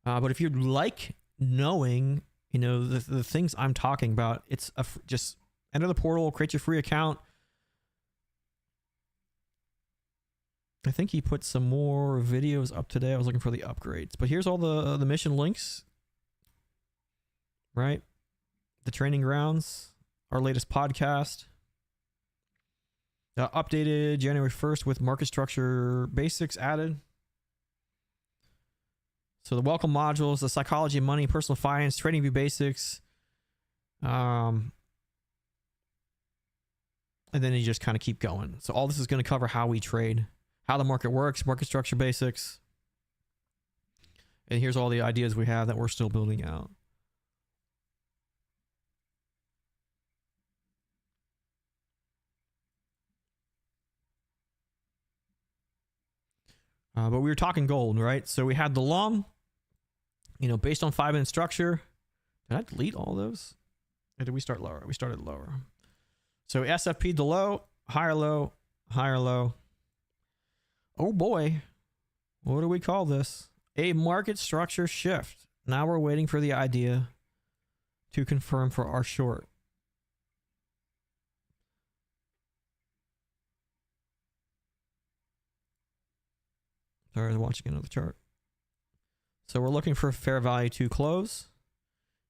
But if you like knowing, you know, the things I'm talking about, it's just enter the portal, create your free account. I think he put some more videos up today. I was looking for the upgrades, but here's all the mission links, right? The training grounds, our latest podcast, updated January 1st with market structure basics added. So the welcome modules, the psychology of money, personal finance, trading view basics. And then you just kind of keep going. So all this is going to cover how we trade, how the market works, market structure basics. And here's all the ideas we have that we're still building out. But we were talking gold, right? So we had the long, you know, based on 5-minute structure. Did I delete all those? Or did we start lower? We started lower. So SFP to low, higher low, higher low. Oh boy. What do we call this? A market structure shift. Now we're waiting for the idea to confirm for our short. Sorry, watching another chart. So we're looking for fair value to close.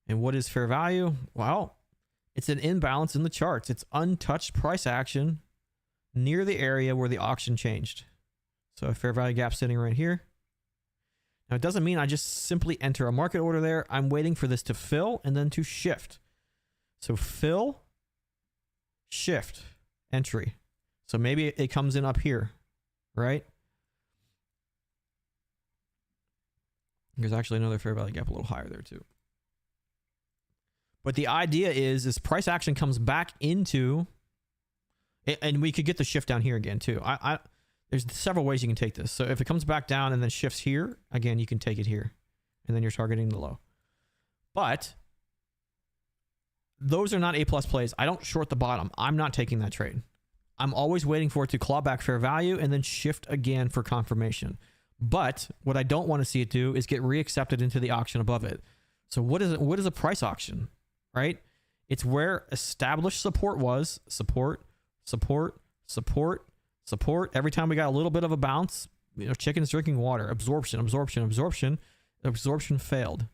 And what is fair value? Well, it's an imbalance in the charts. It's untouched price action near the area where the auction changed. So a fair value gap sitting right here. Now it doesn't mean I just simply enter a market order there. I'm waiting for this to fill and then to shift. So fill, shift, entry. So maybe it comes in up here, right? There's actually another fair value gap a little higher there too. But the idea is price action comes back into, and we could get the shift down here again too. There's several ways you can take this. So if it comes back down and then shifts here, again, you can take it here. And then you're targeting the low. But those are not A+ plays. I don't short the bottom. I'm not taking that trade. I'm always waiting for it to claw back fair value and then shift again for confirmation. But what I don't want to see it do is get reaccepted into the auction above it. So what is a price auction, right? It's where established support was. Support, support, support, support. Every time we got a little bit of a bounce, you know, chicken's drinking water. Absorption, absorption, absorption. Absorption failed.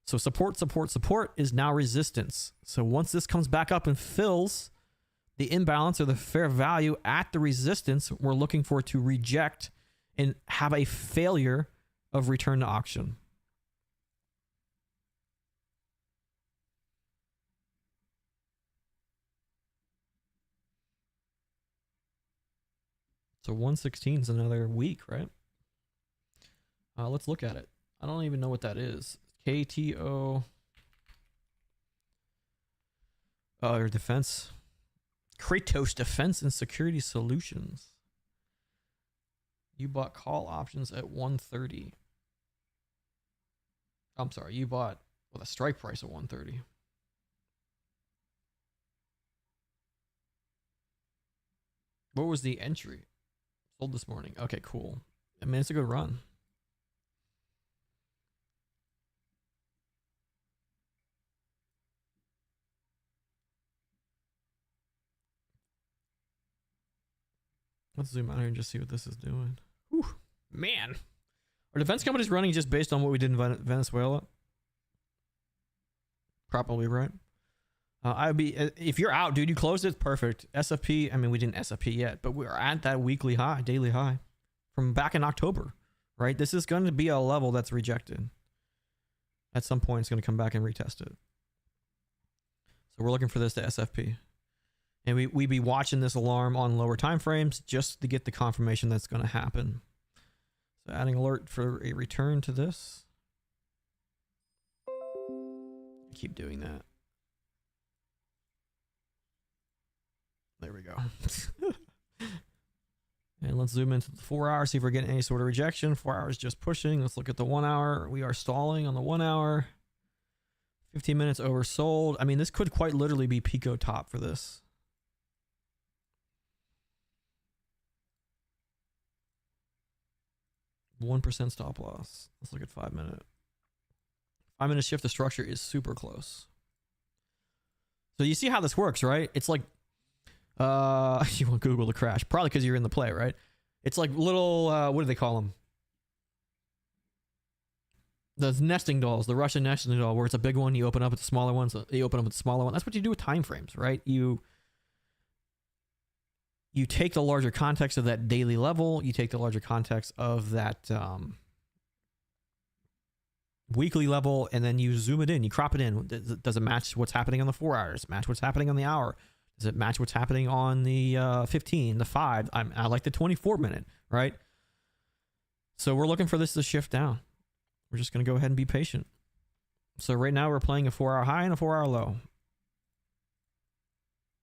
So support, support, support is now resistance. So once this comes back up and fills the imbalance or the fair value at the resistance, we're looking for it to reject and have a failure of return to auction. So 116 is another week, right? Let's look at it. I don't even know what that is. KTO. Or defense. Kratos Defense and Security Solutions. You bought call options at 130. I'm sorry, you bought with a strike price at 130. What was the entry? Sold this morning. Okay, cool. I mean, it's a good run. Let's zoom out here and just see what this is doing. Whew, man. Are defense companies running just based on what we did in Venezuela? Probably, right? I'd be, if you're out, dude, you closed it, perfect. SFP, I mean, we didn't SFP yet, but we're at that weekly high, daily high from back in October, right? This is going to be a level that's rejected. At some point, it's going to come back and retest it. So we're looking for this to SFP. And we be watching this alarm on lower time frames just to get the confirmation that's going to happen. So adding alert for a return to this. Keep doing that. There we go. And And let's zoom into the 4 hour, see if we're getting any sort of rejection. 4 hours just pushing. Let's look at the 1 hour. We are stalling on the 1 hour. 15 minutes oversold. I mean, this could quite literally be Pico top for this. %1 stop loss. Let's look at 5 minute. 5 minute shift to structure is super close. So you see how this works, right? It's like, you want Google to crash, probably because you're in the play, right? It's like little, what do they call them? Those nesting dolls, the Russian nesting doll, where it's a big one, you open up with the smaller one, so you open up with the smaller one. That's what you do with time frames, right? You take the larger context of that daily level, you take the larger context of that weekly level, and then you zoom it in, you crop it in. Does it match what's happening on the 4 hours? Match what's happening on the hour? Does it match what's happening on the 15, the 5? I like the 24 minute, right? So we're looking for this to shift down. We're just going to go ahead and be patient. So right now we're playing a 4 hour high and a 4 hour low.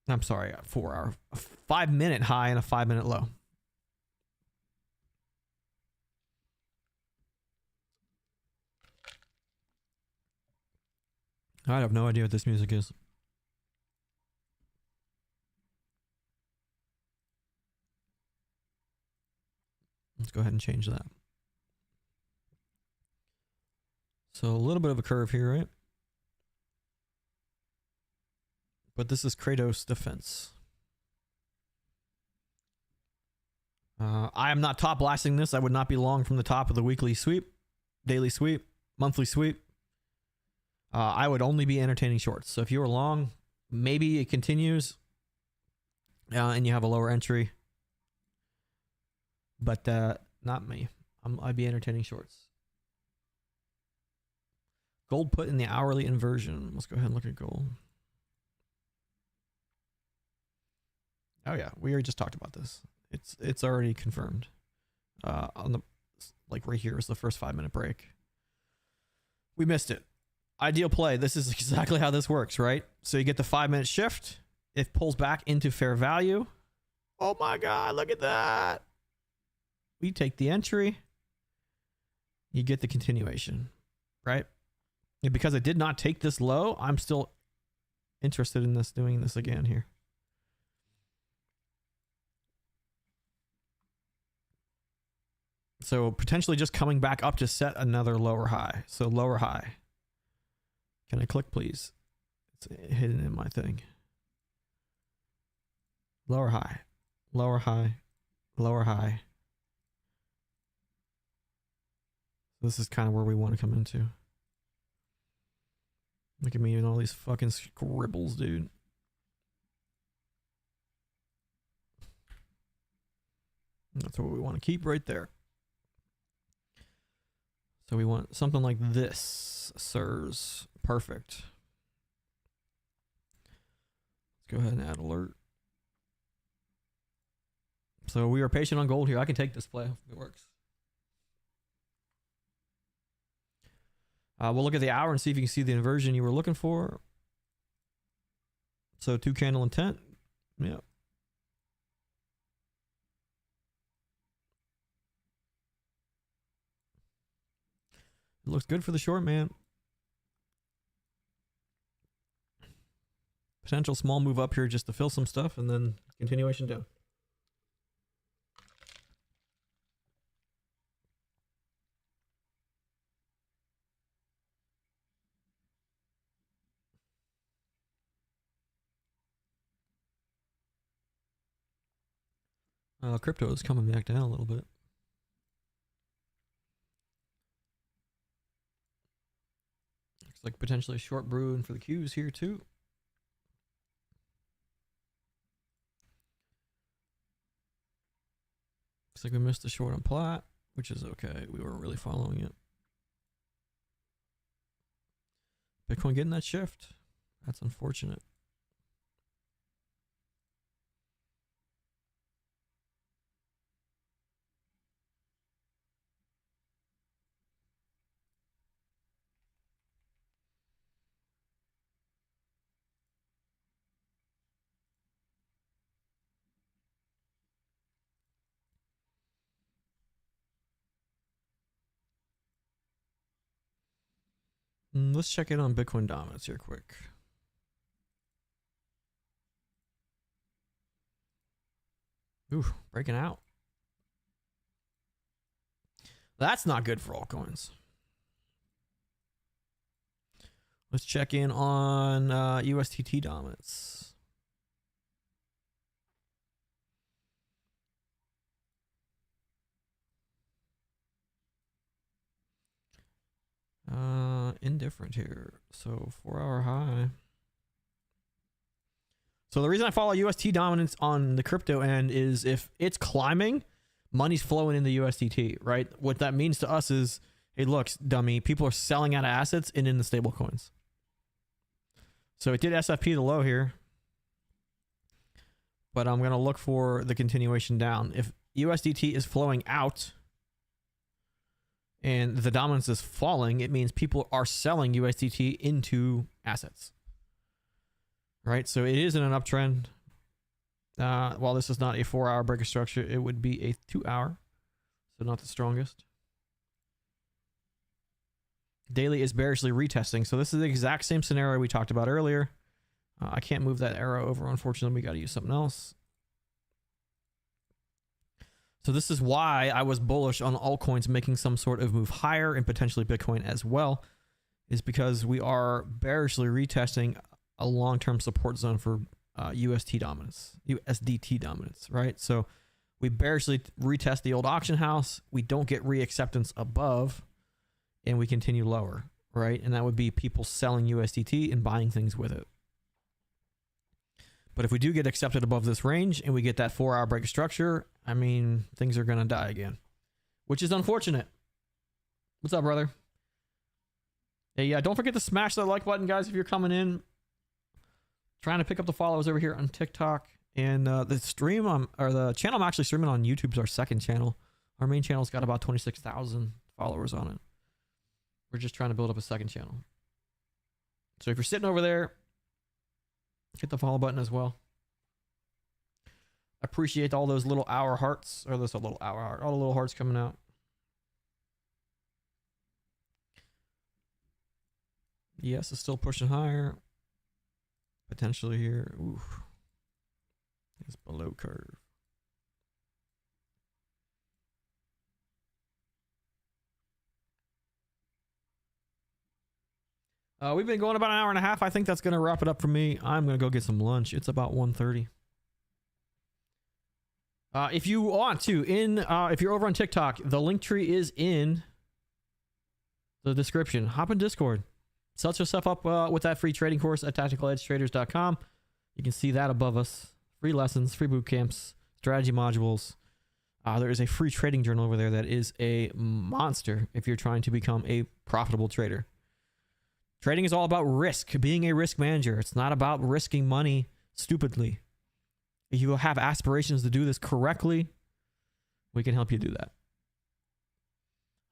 I'm sorry, a 4 hour, a 5 minute high and a 5 minute low. I have no idea what this music is. Let's go ahead and change that. So a little bit of a curve here, right? But this is Kratos defense. I am not top blasting this. I would not be long from the top of the weekly sweep, daily sweep, monthly sweep. I would only be entertaining shorts. So if you were long, maybe it continues and you have a lower entry. But not me. I'd be entertaining shorts. Gold put in the hourly inversion. Let's go ahead and look at gold. Oh yeah, we already just talked about this. It's already confirmed. On the, like right here is the first 5 minute break. We missed it. Ideal play. This is exactly how this works, right? So you get the 5 minute shift. It pulls back into fair value. Oh my God, look at that. We take the entry. You get the continuation, right? And because I did not take this low, I'm still interested in this, doing this again here. So potentially just coming back up to set another lower high. So lower high. Can I click, please? It's hidden in my thing. Lower high. Lower high. Lower high. This is kind of where we want to come into. Look at me and all these fucking scribbles, dude. That's what we want to keep right there. So we want something like this, sirs. Perfect. Let's go ahead and add alert. So we are patient on gold here. I can take this play if it works. We'll look at the hour and see if you can see the inversion you were looking for. So 2 candle intent. Yeah. It looks good for the short, man. Potential small move up here just to fill some stuff and then continuation down. Crypto is coming back down a little bit. Looks like potentially a short brewing for the Qs here too. Looks like we missed the short on Platt, which is okay. We weren't really following it. Bitcoin getting that shift. That's unfortunate. Let's check in on Bitcoin dominance here quick. Ooh, breaking out. That's not good for altcoins. Let's check in on USDT dominance. Indifferent here. So 4-hour high. So the reason I follow UST dominance on the crypto end is if it's climbing, money's flowing into USDT, right? What that means to us is, hey, look, dummy, people are selling out of assets and in the stable coins. So it did SFP the low here, but I'm going to look for the continuation down. If USDT is flowing out and the dominance is falling, it means people are selling USDT into assets, right? So it is in an uptrend. While this is not a 4-hour break of structure, it would be a 2-hour, so not the strongest. Daily is bearishly retesting. So this is the exact same scenario we talked about earlier. I can't move that arrow over, unfortunately. We got to use something else. So this is why I was bullish on altcoins making some sort of move higher and potentially Bitcoin as well, is because we are bearishly retesting a long-term support zone for USDT dominance, right? So we bearishly retest the old auction house. We don't get reacceptance above, and we continue lower, right? And that would be people selling USDT and buying things with it. But if we do get accepted above this range and we get that 4-hour break of structure, I mean, things are going to die again, which is unfortunate. What's up, brother? Hey, yeah, don't forget to smash that like button, guys, if you're coming in. Trying to pick up the followers over here on TikTok. And the stream, or the channel I'm actually streaming on YouTube is our second channel. Our main channel's got about 26,000 followers on it. We're just trying to build up a second channel. So if you're sitting over there, hit the follow button as well. Appreciate all those little hour hearts, or this a little hour heart, all the little hearts coming out. Yes, it's still pushing higher. Potentially here. Ooh. It's below curve. We've been going about an hour and a half. I think that's going to wrap it up for me. I'm going to go get some lunch. It's about 1:30. If you want to, if you're over on TikTok, the link tree is in the description. Hop in Discord. Set yourself up with that free trading course at tacticaledgetraders.com. You can see that above us. Free lessons, free boot camps, strategy modules. There is a free trading journal over there that is a monster if you're trying to become a profitable trader. Trading is all about risk, being a risk manager. It's not about risking money stupidly. If you have aspirations to do this correctly, we can help you do that.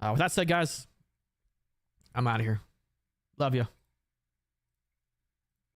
With that said, guys, I'm out of here. Love you.